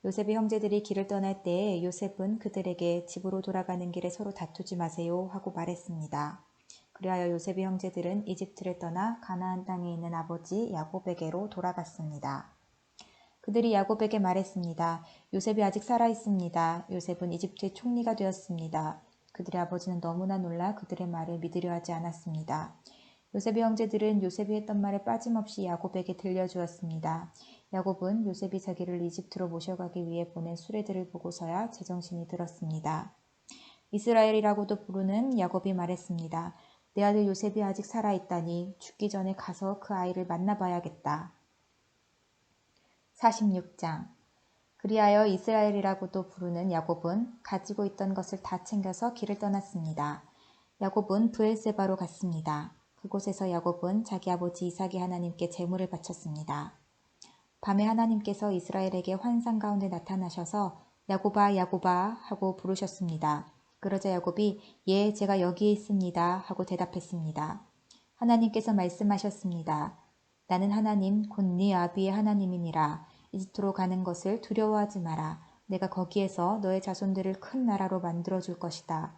요셉의 형제들이 길을 떠날 때에 요셉은 그들에게 집으로 돌아가는 길에 서로 다투지 마세요 하고 말했습니다. 그리하여 요셉의 형제들은 이집트를 떠나 가나안 땅에 있는 아버지 야곱에게로 돌아갔습니다. 그들이 야곱에게 말했습니다. 요셉이 아직 살아 있습니다. 요셉은 이집트의 총리가 되었습니다. 그들의 아버지는 너무나 놀라 그들의 말을 믿으려 하지 않았습니다. 요셉의 형제들은 요셉이 했던 말을 빠짐없이 야곱에게 들려주었습니다. 야곱은 요셉이 자기를 이집트로 모셔가기 위해 보낸 수레들을 보고서야 제정신이 들었습니다. 이스라엘이라고도 부르는 야곱이 말했습니다. 내 아들 요셉이 아직 살아있다니 죽기 전에 가서 그 아이를 만나봐야겠다. 46장. 그리하여 이스라엘이라고도 부르는 야곱은 가지고 있던 것을 다 챙겨서 길을 떠났습니다. 야곱은 브엘세바로 갔습니다. 그곳에서 야곱은 자기 아버지 이삭이 하나님께 제물을 바쳤습니다. 밤에 하나님께서 이스라엘에게 환상 가운데 나타나셔서 야곱아 야곱아 하고 부르셨습니다. 그러자 야곱이 예 제가 여기에 있습니다 하고 대답했습니다. 하나님께서 말씀하셨습니다. 나는 하나님 곧 네 아비의 하나님이니라. 이집트로 가는 것을 두려워하지 마라. 내가 거기에서 너의 자손들을 큰 나라로 만들어줄 것이다.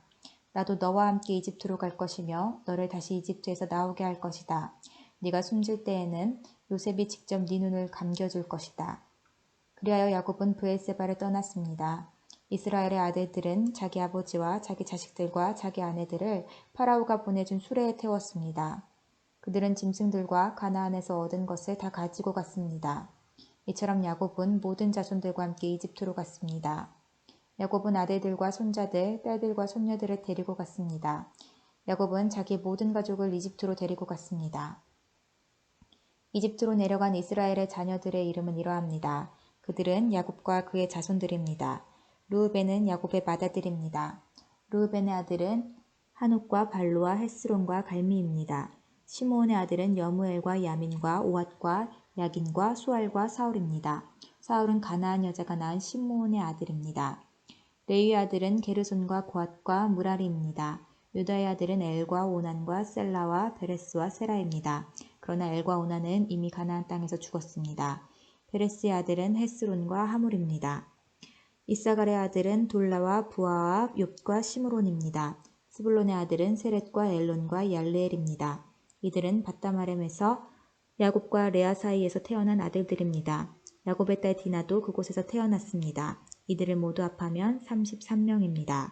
나도 너와 함께 이집트로 갈 것이며 너를 다시 이집트에서 나오게 할 것이다. 네가 숨질 때에는 요셉이 직접 네 눈을 감겨줄 것이다. 그리하여 야곱은 브엘세바를 떠났습니다. 이스라엘의 아들들은 자기 아버지와 자기 자식들과 자기 아내들을 파라오가 보내준 수레에 태웠습니다. 그들은 짐승들과 가나안에서 얻은 것을 다 가지고 갔습니다. 이처럼 야곱은 모든 자손들과 함께 이집트로 갔습니다. 야곱은 아들들과 손자들, 딸들과 손녀들을 데리고 갔습니다. 야곱은 자기 모든 가족을 이집트로 데리고 갔습니다. 이집트로 내려간 이스라엘의 자녀들의 이름은 이러합니다. 그들은 야곱과 그의 자손들입니다. 르우벤은 야곱의 맏아들입니다. 르우벤의 아들은 한옥과 발로와 헤스론과 갈미입니다. 시므온의 아들은 여무엘과 야민과 오앗과 야긴과 수알과 사울입니다. 사울은 가나안 여자가 낳은 시므온의 아들입니다. 레위의 아들은 게르손과 고앗과 무라리입니다. 유다의 아들은 엘과 오난과 셀라와 베레스와 세라입니다. 그러나 엘과 오난은 이미 가나안 땅에서 죽었습니다. 베레스의 아들은 헤스론과 하물입니다. 이사갈의 아들은 돌라와 부아와 욥과 시므론입니다. 스불론의 아들은 세렛과 엘론과 얄레엘입니다. 이들은 밧다마렘에서 야곱과 레아 사이에서 태어난 아들들입니다. 야곱의 딸 디나도 그곳에서 태어났습니다. 이들을 모두 합하면 33명입니다.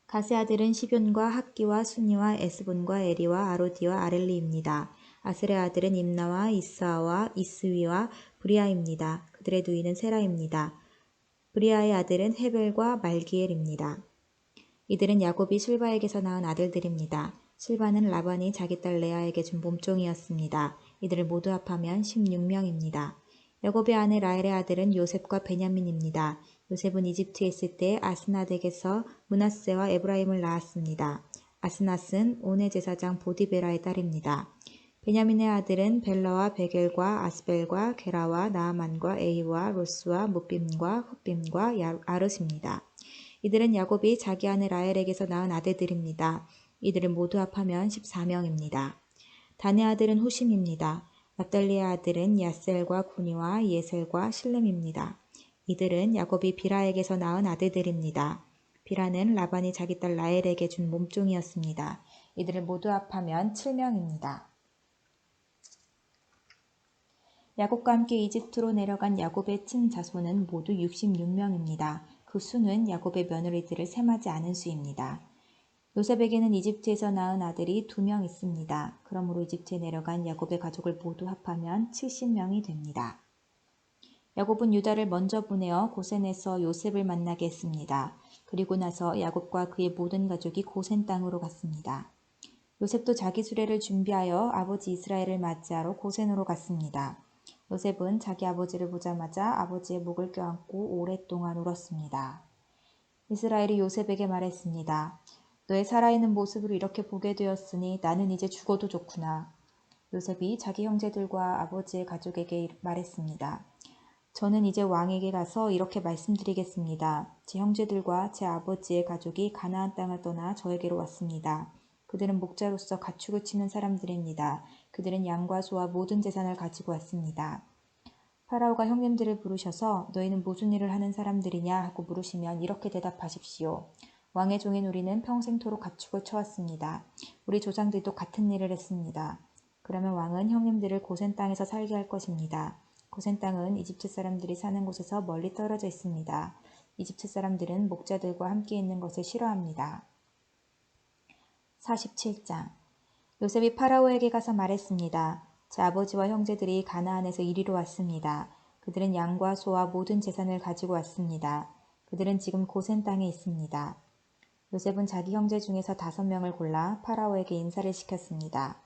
가세 아들은 시뵈과 학기와 수니와 에스본과 에리와 아로디와 아렐리입니다. 아셀의 아들은 임나와 이스아와 이스위와 브리아입니다. 그들의 누이는 세라입니다. 브리아의 아들은 헤벨과 말기엘입니다. 이들은 야곱이 실바에게서 낳은 아들들입니다. 실바는 라반이 자기 딸 레아에게 준 몸종이었습니다. 이들을 모두 합하면 16명입니다. 야곱의 아내 라헬의 아들은 요셉과 베냐민입니다. 요셉은 이집트에 있을 때 아스낫에게서 므낫세와 에브라임을 낳았습니다. 아스낫은 온의 제사장 보디베라의 딸입니다. 베냐민의 아들은 벨라와 베겔과 아스벨과 게라와 나아만과 에이와 로스와 무빔과 훗빔과 아르스입니다. 이들은 야곱이 자기 아내 라헬에게서 낳은 아들들입니다. 이들을 모두 합하면 14명입니다. 단의 아들은 후심입니다. 납달리의 아들은 야셀과 구니와 예셀과 실렘입니다. 이들은 야곱이 비라에게서 낳은 아들들입니다. 비라는 라반이 자기 딸 라헬에게 준 몸종이었습니다. 이들을 모두 합하면 7명입니다. 야곱과 함께 이집트로 내려간 야곱의 친자손은 모두 66명입니다. 그 수는 야곱의 며느리들을 셈하지 않은 수입니다. 요셉에게는 이집트에서 낳은 아들이 2명 있습니다. 그러므로 이집트에 내려간 야곱의 가족을 모두 합하면 70명이 됩니다. 야곱은 유다를 먼저 보내어 고센에서 요셉을 만나게 했습니다. 그리고 나서 야곱과 그의 모든 가족이 고센 땅으로 갔습니다. 요셉도 자기 수레를 준비하여 아버지 이스라엘을 맞이하러 고센으로 갔습니다. 요셉은 자기 아버지를 보자마자 아버지의 목을 껴안고 오랫동안 울었습니다. 이스라엘이 요셉에게 말했습니다. 너의 살아있는 모습을 이렇게 보게 되었으니 나는 이제 죽어도 좋구나. 요셉이 자기 형제들과 아버지의 가족에게 말했습니다. 저는 이제 왕에게 가서 이렇게 말씀드리겠습니다. 제 형제들과 제 아버지의 가족이 가나안 땅을 떠나 저에게로 왔습니다. 그들은 목자로서 가축을 치는 사람들입니다. 그들은 양과 소와 모든 재산을 가지고 왔습니다. 파라오가 형님들을 부르셔서 너희는 무슨 일을 하는 사람들이냐 하고 물으시면 이렇게 대답하십시오. 왕의 종인 우리는 평생토록 가축을 쳐왔습니다. 우리 조상들도 같은 일을 했습니다. 그러면 왕은 형님들을 고센 땅에서 살게 할 것입니다. 고센 땅은 이집트 사람들이 사는 곳에서 멀리 떨어져 있습니다. 이집트 사람들은 목자들과 함께 있는 것을 싫어합니다. 47장 요셉이 파라오에게 가서 말했습니다. 제 아버지와 형제들이 가나안에서 이리로 왔습니다. 그들은 양과 소와 모든 재산을 가지고 왔습니다. 그들은 지금 고센 땅에 있습니다. 요셉은 자기 형제 중에서 5명을 골라 파라오에게 인사를 시켰습니다.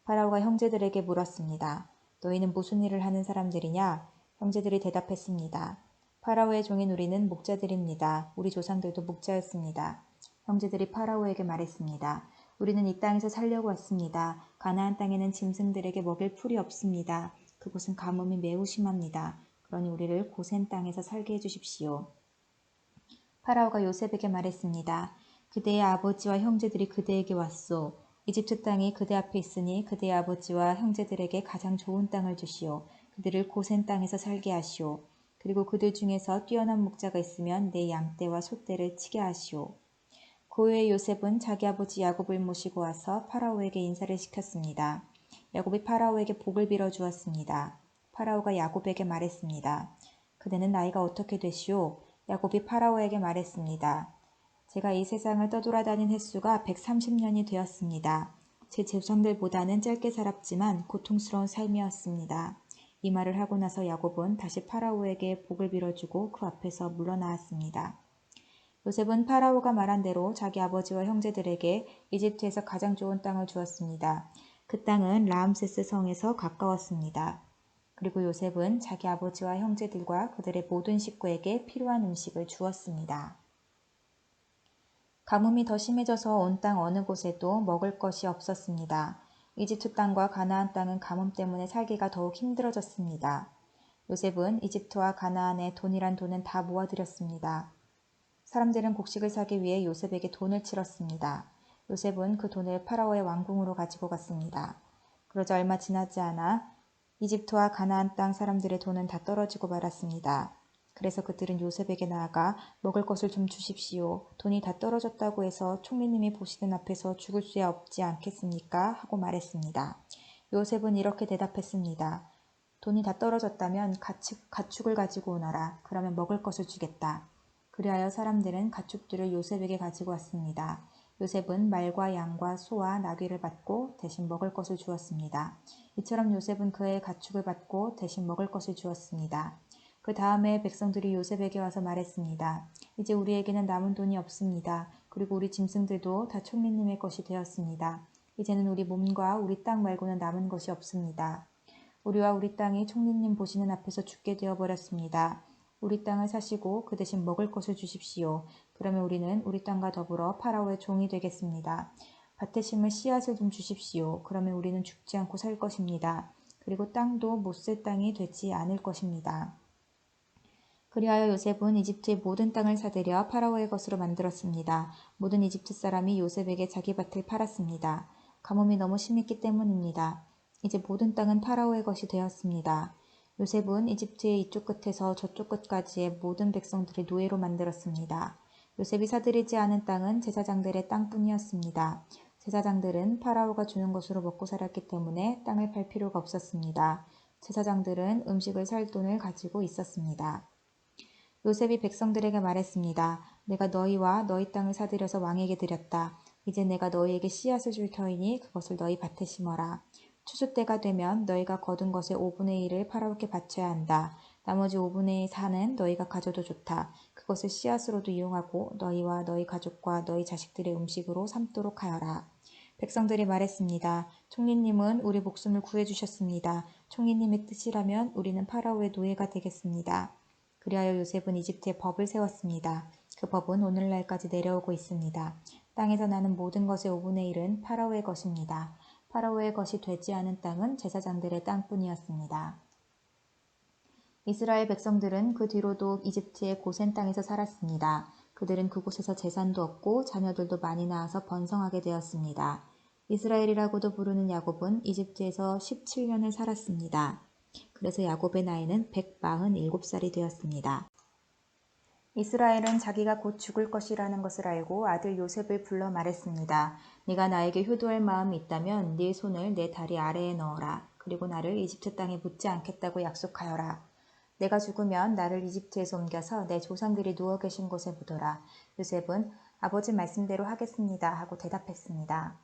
파라오가 형제들에게 물었습니다. 너희는 무슨 일을 하는 사람들이냐? 형제들이 대답했습니다. 파라오의 종인 우리는 목자들입니다. 우리 조상들도 목자였습니다. 형제들이 파라오에게 말했습니다. 우리는 이 땅에서 살려고 왔습니다. 가나안 땅에는 짐승들에게 먹일 풀이 없습니다. 그곳은 가뭄이 매우 심합니다. 그러니 우리를 고센 땅에서 살게 해주십시오. 파라오가 요셉에게 말했습니다. 그대의 아버지와 형제들이 그대에게 왔소. 이집트 땅이 그대 앞에 있으니 그대의 아버지와 형제들에게 가장 좋은 땅을 주시오. 그들을 고센 땅에서 살게 하시오. 그리고 그들 중에서 뛰어난 목자가 있으면 내 양떼와 소떼를 치게 하시오. 그 후에 요셉은 자기 아버지 야곱을 모시고 와서 파라오에게 인사를 시켰습니다. 야곱이 파라오에게 복을 빌어 주었습니다. 파라오가 야곱에게 말했습니다. 그대는 나이가 어떻게 되시오? 야곱이 파라오에게 말했습니다. 제가 이 세상을 떠돌아다닌 횟수가 130년이 되었습니다. 제 조상들보다는 짧게 살았지만 고통스러운 삶이었습니다. 이 말을 하고 나서 야곱은 다시 파라오에게 복을 빌어주고 그 앞에서 물러나왔습니다. 요셉은 파라오가 말한 대로 자기 아버지와 형제들에게 이집트에서 가장 좋은 땅을 주었습니다. 그 땅은 라암세스 성에서 가까웠습니다. 그리고 요셉은 자기 아버지와 형제들과 그들의 모든 식구에게 필요한 음식을 주었습니다. 가뭄이 더 심해져서 온 땅 어느 곳에도 먹을 것이 없었습니다. 이집트 땅과 가나안 땅은 가뭄 때문에 살기가 더욱 힘들어졌습니다. 요셉은 이집트와 가나안에 돈이란 돈은 다 모아들였습니다. 사람들은 곡식을 사기 위해 요셉에게 돈을 치렀습니다. 요셉은 그 돈을 파라오의 왕궁으로 가지고 갔습니다. 그러자 얼마 지나지 않아 이집트와 가나안 땅 사람들의 돈은 다 떨어지고 말았습니다. 그래서 그들은 요셉에게 나아가 먹을 것을 좀 주십시오. 돈이 다 떨어졌다고 해서 총리님이 보시는 앞에서 죽을 수야 없지 않겠습니까? 하고 말했습니다. 요셉은 이렇게 대답했습니다. 돈이 다 떨어졌다면 가축을 가지고 오너라. 그러면 먹을 것을 주겠다. 그리하여 사람들은 가축들을 요셉에게 가지고 왔습니다. 요셉은 말과 양과 소와 나귀를 받고 대신 먹을 것을 주었습니다. 이처럼 요셉은 그의 가축을 받고 대신 먹을 것을 주었습니다. 그 다음에 백성들이 요셉에게 와서 말했습니다. 이제 우리에게는 남은 돈이 없습니다. 그리고 우리 짐승들도 다 총리님의 것이 되었습니다. 이제는 우리 몸과 우리 땅 말고는 남은 것이 없습니다. 우리와 우리 땅이 총리님 보시는 앞에서 죽게 되어버렸습니다. 우리 땅을 사시고 그 대신 먹을 것을 주십시오. 그러면 우리는 우리 땅과 더불어 파라오의 종이 되겠습니다. 밭에 심을 씨앗을 좀 주십시오. 그러면 우리는 죽지 않고 살 것입니다. 그리고 땅도 못 쓸 땅이 되지 않을 것입니다. 그리하여 요셉은 이집트의 모든 땅을 사들여 파라오의 것으로 만들었습니다. 모든 이집트 사람이 요셉에게 자기 밭을 팔았습니다. 가뭄이 너무 심했기 때문입니다. 이제 모든 땅은 파라오의 것이 되었습니다. 요셉은 이집트의 이쪽 끝에서 저쪽 끝까지의 모든 백성들을 노예로 만들었습니다. 요셉이 사들이지 않은 땅은 제사장들의 땅뿐이었습니다. 제사장들은 파라오가 주는 것으로 먹고 살았기 때문에 땅을 팔 필요가 없었습니다. 제사장들은 음식을 살 돈을 가지고 있었습니다. 요셉이 백성들에게 말했습니다. 내가 너희와 너희 땅을 사들여서 왕에게 드렸다. 이제 내가 너희에게 씨앗을 줄 터이니 그것을 너희 밭에 심어라. 추수 때가 되면 너희가 거둔 것의 5분의 1을 파라오께 바쳐야 한다. 나머지 5분의 4는 너희가 가져도 좋다. 그것을 씨앗으로도 이용하고 너희와 너희 가족과 너희 자식들의 음식으로 삼도록 하여라. 백성들이 말했습니다. 총리님은 우리 목숨을 구해주셨습니다. 총리님의 뜻이라면 우리는 파라오의 노예가 되겠습니다. 그리하여 요셉은 이집트에 법을 세웠습니다. 그 법은 오늘날까지 내려오고 있습니다. 땅에서 나는 모든 것의 5분의 1은 파라오의 것입니다. 파라오의 것이 되지 않은 땅은 제사장들의 땅뿐이었습니다. 이스라엘 백성들은 그 뒤로도 이집트의 고센 땅에서 살았습니다. 그들은 그곳에서 재산도 얻고 자녀들도 많이 낳아서 번성하게 되었습니다. 이스라엘이라고도 부르는 야곱은 이집트에서 17년을 살았습니다. 그래서 야곱의 나이는 147살이 되었습니다. 이스라엘은 자기가 곧 죽을 것이라는 것을 알고 아들 요셉을 불러 말했습니다. 네가 나에게 효도할 마음이 있다면 네 손을 내 다리 아래에 넣어라. 그리고 나를 이집트 땅에 묻지 않겠다고 약속하여라. 내가 죽으면 나를 이집트에서 옮겨서 내 조상들이 누워 계신 곳에 묻어라. 요셉은 아버지 말씀대로 하겠습니다 하고 대답했습니다.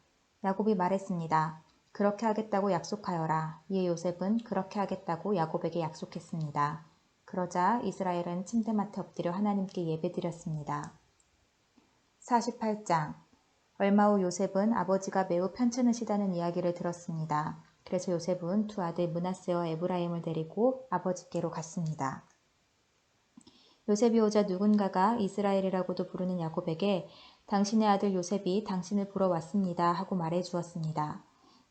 야곱이 말했습니다. 그렇게 하겠다고 약속하여라. 이에 요셉은 그렇게 하겠다고 야곱에게 약속했습니다. 그러자 이스라엘은 침대맡에 엎드려 하나님께 예배드렸습니다. 48장. 얼마 후 요셉은 아버지가 매우 편찮으시다는 이야기를 들었습니다. 그래서 요셉은 두 아들 므낫세와 에브라임을 데리고 아버지께로 갔습니다. 요셉이 오자 누군가가 이스라엘이라고도 부르는 야곱에게 당신의 아들 요셉이 당신을 보러 왔습니다 하고 말해 주었습니다.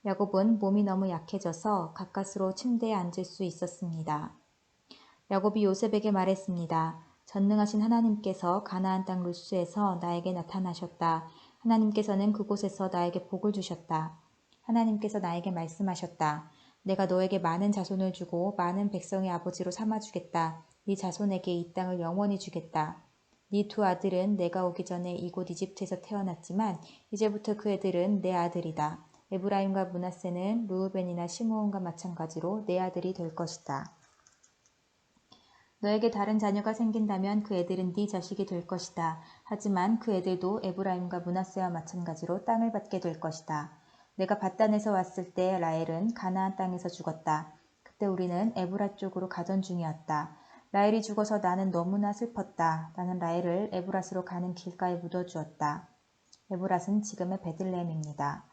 야곱은 몸이 너무 약해져서 가까스로 침대에 앉을 수 있었습니다. 야곱이 요셉에게 말했습니다. 전능하신 하나님께서 가나안 땅 루스에서 나에게 나타나셨다. 하나님께서는 그곳에서 나에게 복을 주셨다. 하나님께서 나에게 말씀하셨다. 내가 너에게 많은 자손을 주고 많은 백성의 아버지로 삼아주겠다. 네 자손에게 이 땅을 영원히 주겠다. 네 두 아들은 내가 오기 전에 이곳 이집트에서 태어났지만 이제부터 그 애들은 내 아들이다. 에브라임과 므낫세는 르우벤이나 시므온과 마찬가지로 내 아들이 될 것이다. 너에게 다른 자녀가 생긴다면 그 애들은 네 자식이 될 것이다. 하지만 그 애들도 에브라임과 므낫세와 마찬가지로 땅을 받게 될 것이다. 내가 밧단에서 왔을 때 라헬은 가나안 땅에서 죽었다. 그때 우리는 에브라 쪽으로 가던 중이었다. 라헬이 죽어서 나는 너무나 슬펐다. 나는 라헬을 에브랏으로 가는 길가에 묻어주었다. 에브랏은 지금의 베들레헴입니다.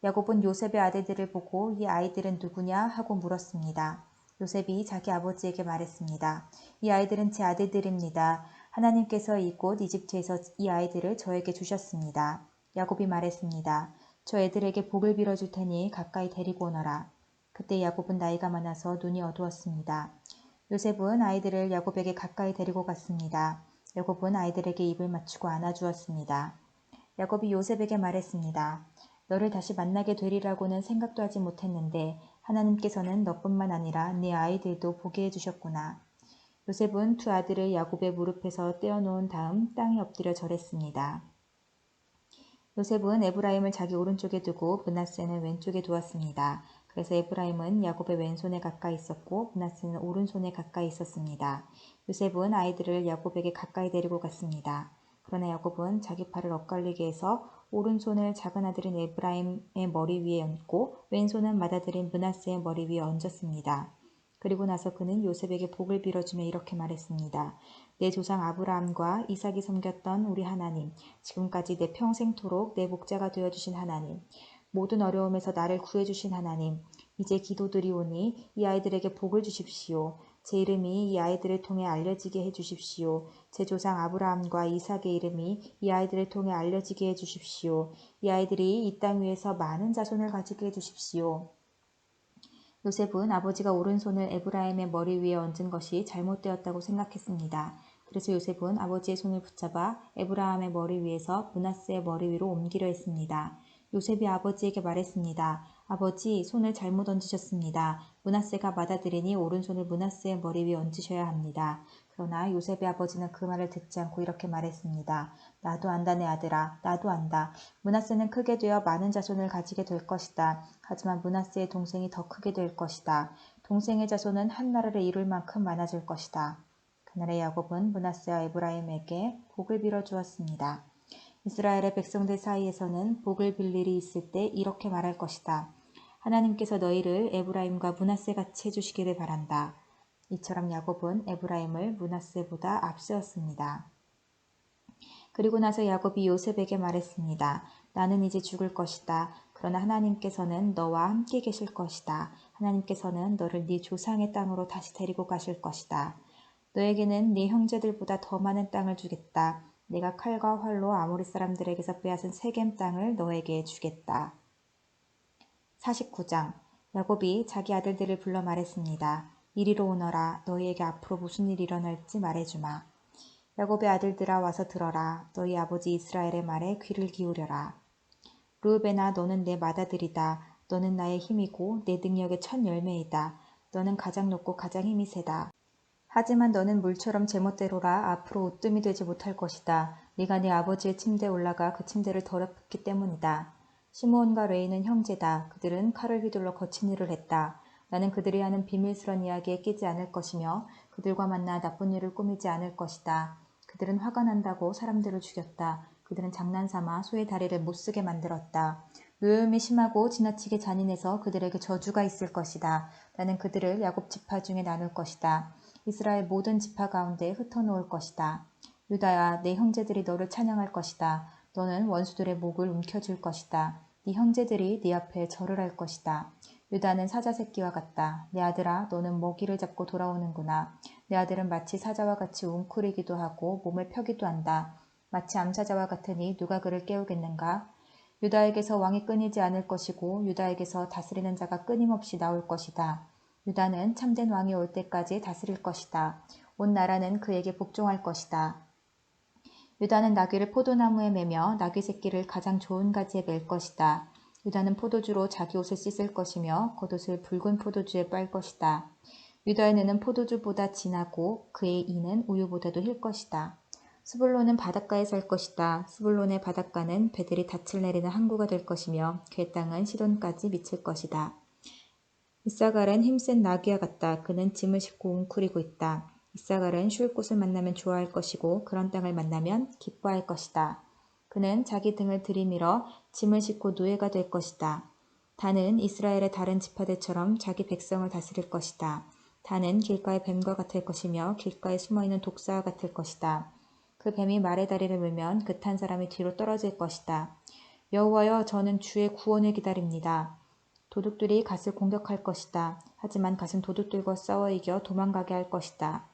야곱은 요셉의 아들들을 보고 이 아이들은 누구냐 하고 물었습니다. 요셉이 자기 아버지에게 말했습니다. 이 아이들은 제 아들들입니다. 하나님께서 이곳 이집트에서 이 아이들을 저에게 주셨습니다. 야곱이 말했습니다. 저 애들에게 복을 빌어줄 테니 가까이 데리고 오너라. 그때 야곱은 나이가 많아서 눈이 어두웠습니다. 요셉은 아이들을 야곱에게 가까이 데리고 갔습니다. 야곱은 아이들에게 입을 맞추고 안아주었습니다. 야곱이 요셉에게 말했습니다. 너를 다시 만나게 되리라고는 생각도 하지 못했는데 하나님께서는 너뿐만 아니라 네 아이들도 보게 해주셨구나. 요셉은 두 아들을 야곱의 무릎에서 떼어놓은 다음 땅에 엎드려 절했습니다. 요셉은 에브라임을 자기 오른쪽에 두고 므낫세는 왼쪽에 두었습니다. 그래서 에브라임은 야곱의 왼손에 가까이 있었고 므낫세는 오른손에 가까이 있었습니다. 요셉은 아이들을 야곱에게 가까이 데리고 갔습니다. 그러나 야곱은 자기 팔을 엇갈리게 해서 오른손을 작은 아들인 에브라임의 머리 위에 얹고 왼손은 맏아들인 므낫세의 머리 위에 얹었습니다. 그리고 나서 그는 요셉에게 복을 빌어주며 이렇게 말했습니다. 내 조상 아브라함과 이삭이 섬겼던 우리 하나님, 지금까지 내 평생토록 내 목자가 되어주신 하나님, 모든 어려움에서 나를 구해주신 하나님, 이제 기도드리오니 이 아이들에게 복을 주십시오. 제 이름이 이 아이들을 통해 알려지게 해주십시오. 제 조상 아브라함과 이삭의 이름이 이 아이들을 통해 알려지게 해주십시오. 이 아이들이 이 땅 위에서 많은 자손을 가지게 해주십시오. 요셉은 아버지가 오른손을 에브라임의 머리 위에 얹은 것이 잘못되었다고 생각했습니다. 그래서 요셉은 아버지의 손을 붙잡아 에브라임의 머리 위에서 므낫세의 머리 위로 옮기려 했습니다. 요셉이 아버지에게 말했습니다. 아버지, 손을 잘못 얹으셨습니다. 므낫세가 맞아들이니 오른손을 므낫세의 머리 위에 얹으셔야 합니다. 그러나 요셉의 아버지는 그 말을 듣지 않고 이렇게 말했습니다. 나도 안다 내 아들아, 나도 안다. 므낫세는 크게 되어 많은 자손을 가지게 될 것이다. 하지만 므낫세의 동생이 더 크게 될 것이다. 동생의 자손은 한 나라를 이룰 만큼 많아질 것이다. 그날의 야곱은 므낫세와 에브라임에게 복을 빌어 주었습니다. 이스라엘의 백성들 사이에서는 복을 빌 일이 있을 때 이렇게 말할 것이다. 하나님께서 너희를 에브라임과 므낫세같이 해주시기를 바란다. 이처럼 야곱은 에브라임을 므낫세보다 앞세웠습니다. 그리고 나서 야곱이 요셉에게 말했습니다. 나는 이제 죽을 것이다. 그러나 하나님께서는 너와 함께 계실 것이다. 하나님께서는 너를 네 조상의 땅으로 다시 데리고 가실 것이다. 너에게는 네 형제들보다 더 많은 땅을 주겠다. 내가 칼과 활로 아모리 사람들에게서 빼앗은 세겜 땅을 너에게 주겠다. 49장 야곱이 자기 아들들을 불러 말했습니다. 이리로 오너라. 너희에게 앞으로 무슨 일이 일어날지 말해주마. 야곱의 아들들아 와서 들어라. 너희 아버지 이스라엘의 말에 귀를 기울여라. 르우벤아 너는 내 맏아들이다. 너는 나의 힘이고 내 능력의 첫 열매이다. 너는 가장 높고 가장 힘이 세다. 하지만 너는 물처럼 제멋대로라. 앞으로 으뜸이 되지 못할 것이다. 네가 네 아버지의 침대에 올라가 그 침대를 더럽혔기 때문이다. 시므온과 레이는 형제다. 그들은 칼을 휘둘러 거친 일을 했다. 나는 그들이 하는 비밀스런 이야기에 끼지 않을 것이며 그들과 만나 나쁜 일을 꾸미지 않을 것이다. 그들은 화가 난다고 사람들을 죽였다. 그들은 장난삼아 소의 다리를 못쓰게 만들었다. 노여움이 심하고 지나치게 잔인해서 그들에게 저주가 있을 것이다. 나는 그들을 야곱 지파 중에 나눌 것이다. 이스라엘 모든 지파 가운데 흩어놓을 것이다. 유다야, 내 형제들이 너를 찬양할 것이다. 너는 원수들의 목을 움켜쥘 것이다. 네 형제들이 네 앞에 절을 할 것이다. 유다는 사자 새끼와 같다. 내 아들아, 너는 먹이를 잡고 돌아오는구나. 내 아들은 마치 사자와 같이 웅크리기도 하고 몸을 펴기도 한다. 마치 암사자와 같으니 누가 그를 깨우겠는가? 유다에게서 왕이 끊이지 않을 것이고 유다에게서 다스리는 자가 끊임없이 나올 것이다. 유다는 참된 왕이 올 때까지 다스릴 것이다. 온 나라는 그에게 복종할 것이다. 유다는 나귀를 포도나무에 매며 나귀 새끼를 가장 좋은 가지에 맬 것이다. 유다는 포도주로 자기 옷을 씻을 것이며 겉옷을 붉은 포도주에 빨 것이다. 유다의 뇌는 포도주보다 진하고 그의 이는 우유보다도 힐 것이다. 스불론은 바닷가에 살 것이다. 스불론의 바닷가는 배들이 닻을 내리는 항구가 될 것이며 그의 땅은 시돈까지 미칠 것이다. 이사갈은 힘센 나귀와 같다. 그는 짐을 싣고 웅크리고 있다. 이사갈은 쉴 곳을 만나면 좋아할 것이고 그런 땅을 만나면 기뻐할 것이다. 그는 자기 등을 들이밀어 짐을 싣고 노예가 될 것이다. 단은 이스라엘의 다른 지파들처럼 자기 백성을 다스릴 것이다. 단은 길가의 뱀과 같을 것이며 길가에 숨어있는 독사와 같을 것이다. 그 뱀이 말의 다리를 물면 그 탄 사람이 뒤로 떨어질 것이다. 여호와여, 저는 주의 구원을 기다립니다. 도둑들이 갓을 공격할 것이다. 하지만 갓은 도둑들과 싸워 이겨 도망가게 할 것이다.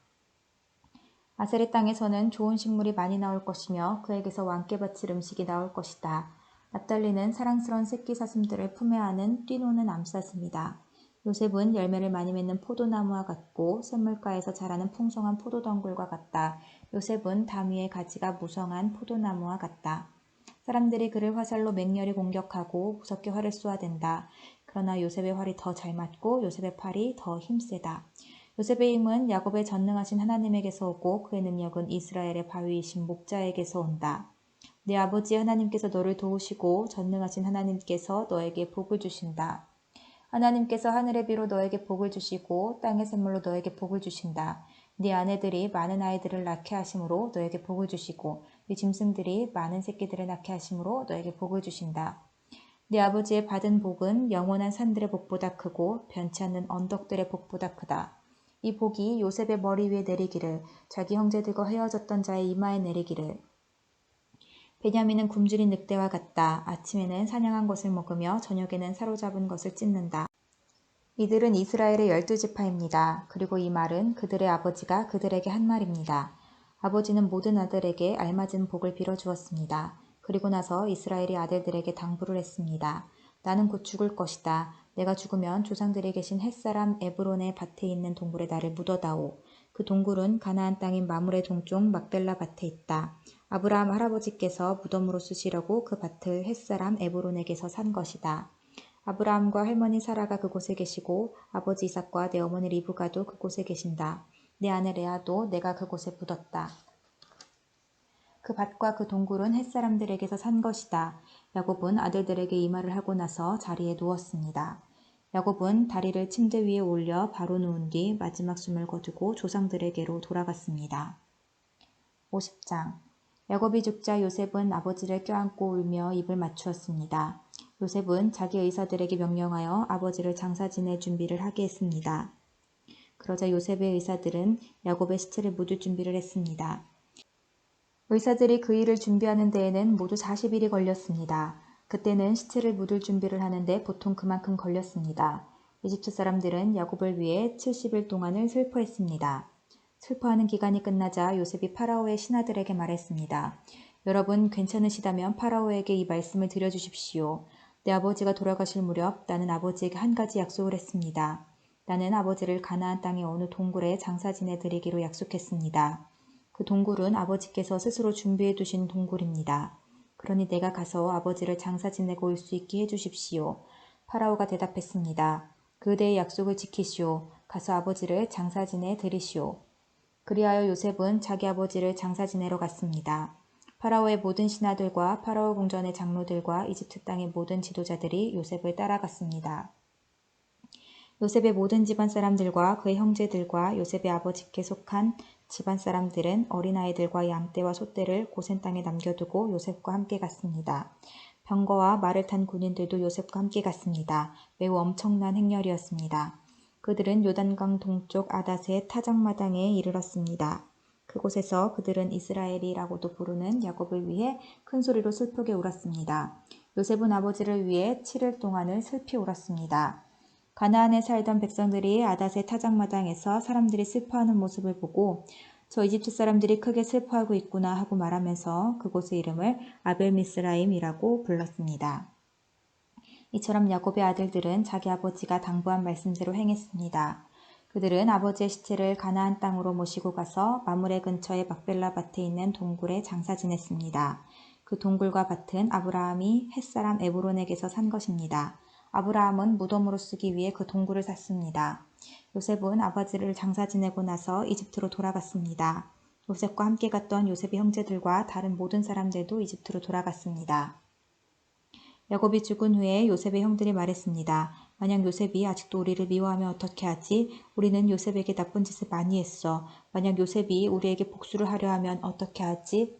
아셀의 땅에서는 좋은 식물이 많이 나올 것이며 그에게서 왕께 바칠 음식이 나올 것이다. 납달리는 사랑스러운 새끼 사슴들을 품에 안은 뛰노는 암사슴이다. 요셉은 열매를 많이 맺는 포도나무와 같고 샘물가에서 자라는 풍성한 포도덩굴과 같다. 요셉은 담 위의 가지가 무성한 포도나무와 같다. 사람들이 그를 화살로 맹렬히 공격하고 무섭게 활을 쏘아댄다. 그러나 요셉의 활이 더 잘 맞고 요셉의 팔이 더 힘세다. 요셉의 힘은 야곱의 전능하신 하나님에게서 오고 그의 능력은 이스라엘의 바위이신 목자에게서 온다. 네 아버지 하나님께서 너를 도우시고 전능하신 하나님께서 너에게 복을 주신다. 하나님께서 하늘의 비로 너에게 복을 주시고 땅의 샘물로 너에게 복을 주신다. 네 아내들이 많은 아이들을 낳게 하심으로 너에게 복을 주시고 네 짐승들이 많은 새끼들을 낳게 하심으로 너에게 복을 주신다. 네 아버지의 받은 복은 영원한 산들의 복보다 크고 변치 않는 언덕들의 복보다 크다. 이 복이 요셉의 머리 위에 내리기를, 자기 형제들과 헤어졌던 자의 이마에 내리기를. 베냐민은 굶주린 늑대와 같다. 아침에는 사냥한 것을 먹으며 저녁에는 사로잡은 것을 찢는다. 이들은 이스라엘의 12지파입니다. 그리고 이 말은 그들의 아버지가 그들에게 한 말입니다. 아버지는 모든 아들에게 알맞은 복을 빌어주었습니다. 그리고 나서 이스라엘이 아들들에게 당부를 했습니다. 나는 곧 죽을 것이다. 내가 죽으면 조상들이 계신 햇사람 에브론의 밭에 있는 동굴에 나를 묻어다오. 그 동굴은 가나안 땅인 마므레 동쪽 막벨라 밭에 있다. 아브라함 할아버지께서 무덤으로 쓰시려고 그 밭을 햇사람 에브론에게서 산 것이다. 아브라함과 할머니 사라가 그곳에 계시고 아버지 이삭과 내 어머니 리브가도 그곳에 계신다. 내 아내 레아도 내가 그곳에 묻었다. 그 밭과 그 동굴은 햇사람들에게서 산 것이다. 야곱은 아들들에게 이 말을 하고 나서 자리에 누웠습니다. 야곱은 다리를 침대 위에 올려 바로 누운 뒤 마지막 숨을 거두고 조상들에게로 돌아갔습니다. 50장. 야곱이 죽자 요셉은 아버지를 껴안고 울며 입을 맞추었습니다. 요셉은 자기 의사들에게 명령하여 아버지를 장사 지낼 준비를 하게 했습니다. 그러자 요셉의 의사들은 야곱의 시체를 묻을 준비를 했습니다. 의사들이 그 일을 준비하는 데에는 모두 40일이 걸렸습니다. 그때는 시체를 묻을 준비를 하는데 보통 그만큼 걸렸습니다. 이집트 사람들은 야곱을 위해 70일 동안을 슬퍼했습니다. 슬퍼하는 기간이 끝나자 요셉이 파라오의 신하들에게 말했습니다. 여러분 괜찮으시다면 파라오에게 이 말씀을 드려주십시오. 내 아버지가 돌아가실 무렵 나는 아버지에게 한 가지 약속을 했습니다. 나는 아버지를 가나안 땅의 어느 동굴에 장사 지내드리기로 약속했습니다. 그 동굴은 아버지께서 스스로 준비해 두신 동굴입니다. 그러니 내가 가서 아버지를 장사 지내고 올 수 있게 해주십시오. 파라오가 대답했습니다. 그대의 약속을 지키시오. 가서 아버지를 장사 지내 드리시오. 그리하여 요셉은 자기 아버지를 장사 지내러 갔습니다. 파라오의 모든 신하들과 파라오 궁전의 장로들과 이집트 땅의 모든 지도자들이 요셉을 따라갔습니다. 요셉의 모든 집안 사람들과 그의 형제들과 요셉의 아버지께 속한 집안 사람들은 어린아이들과 양떼와 소떼를 고센 땅에 남겨두고 요셉과 함께 갔습니다. 병거와 말을 탄 군인들도 요셉과 함께 갔습니다. 매우 엄청난 행렬이었습니다. 그들은 요단강 동쪽 아닷의 타작마당에 이르렀습니다. 그곳에서 그들은 이스라엘이라고도 부르는 야곱을 위해 큰 소리로 슬프게 울었습니다. 요셉은 아버지를 위해 7일 동안을 슬피 울었습니다. 가나안에 살던 백성들이 아닷의 타작마당에서 사람들이 슬퍼하는 모습을 보고 저 이집트 사람들이 크게 슬퍼하고 있구나 하고 말하면서 그곳의 이름을 아벨미스라임이라고 불렀습니다. 이처럼 야곱의 아들들은 자기 아버지가 당부한 말씀대로 행했습니다. 그들은 아버지의 시체를 가나안 땅으로 모시고 가서 마므레 근처의 막벨라 밭에 있는 동굴에 장사 지냈습니다. 그 동굴과 밭은 아브라함이 햇사람 에브론에게서 산 것입니다. 아브라함은 무덤으로 쓰기 위해 그 동굴을 샀습니다. 요셉은 아버지를 장사 지내고 나서 이집트로 돌아갔습니다. 요셉과 함께 갔던 요셉의 형제들과 다른 모든 사람들도 이집트로 돌아갔습니다. 야곱이 죽은 후에 요셉의 형들이 말했습니다. 만약 요셉이 아직도 우리를 미워하면 어떻게 하지? 우리는 요셉에게 나쁜 짓을 많이 했어. 만약 요셉이 우리에게 복수를 하려 하면 어떻게 하지?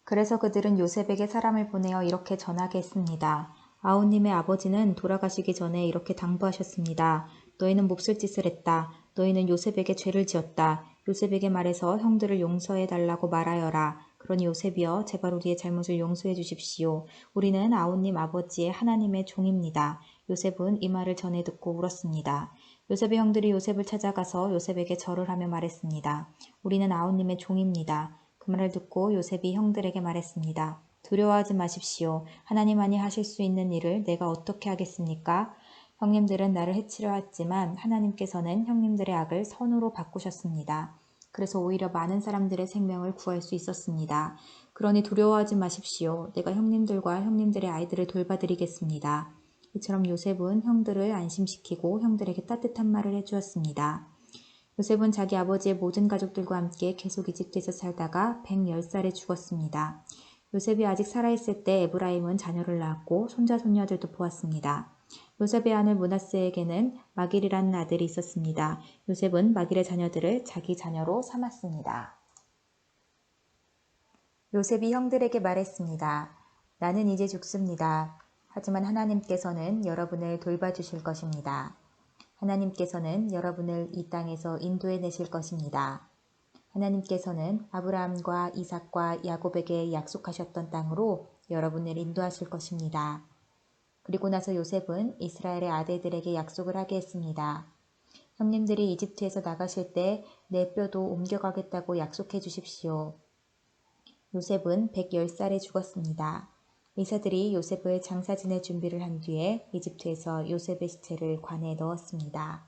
그래서 그들은 요셉에게 사람을 보내어 이렇게 전하게 했습니다. 아우님의 아버지는 돌아가시기 전에 이렇게 당부하셨습니다. 너희는 몹쓸 짓을 했다. 너희는 요셉에게 죄를 지었다. 요셉에게 말해서 형들을 용서해달라고 말하여라. 그러니 요셉이여 제발 우리의 잘못을 용서해 주십시오. 우리는 아우님 아버지의 하나님의 종입니다. 요셉은 이 말을 전해 듣고 울었습니다. 요셉의 형들이 요셉을 찾아가서 요셉에게 절을 하며 말했습니다. 우리는 아우님의 종입니다. 그 말을 듣고 요셉이 형들에게 말했습니다. 두려워하지 마십시오. 하나님만이 하실 수 있는 일을 내가 어떻게 하겠습니까? 형님들은 나를 해치려 했지만 하나님께서는 형님들의 악을 선으로 바꾸셨습니다. 그래서 오히려 많은 사람들의 생명을 구할 수 있었습니다. 그러니 두려워하지 마십시오. 내가 형님들과 형님들의 아이들을 돌봐드리겠습니다. 이처럼 요셉은 형들을 안심시키고 형들에게 따뜻한 말을 해주었습니다. 요셉은 자기 아버지의 모든 가족들과 함께 계속 이집트에서 살다가 110살에 죽었습니다. 요셉이 아직 살아있을 때 에브라임은 자녀를 낳았고 손자 손녀들도 보았습니다. 요셉의 아들 므낫세에게는 마길이라는 아들이 있었습니다. 요셉은 마길의 자녀들을 자기 자녀로 삼았습니다. 요셉이 형들에게 말했습니다. 나는 이제 죽습니다. 하지만 하나님께서는 여러분을 돌봐주실 것입니다. 하나님께서는 여러분을 이 땅에서 인도해내실 것입니다. 하나님께서는 아브라함과 이삭과 야곱에게 약속하셨던 땅으로 여러분을 인도하실 것입니다. 그리고 나서 요셉은 이스라엘의 아들들에게 약속을 하게 했습니다. 형님들이 이집트에서 나가실 때 내 뼈도 옮겨가겠다고 약속해 주십시오. 요셉은 110살에 죽었습니다. 의사들이 요셉을 장사 지낼 준비를 한 뒤에 이집트에서 요셉의 시체를 관에 넣었습니다.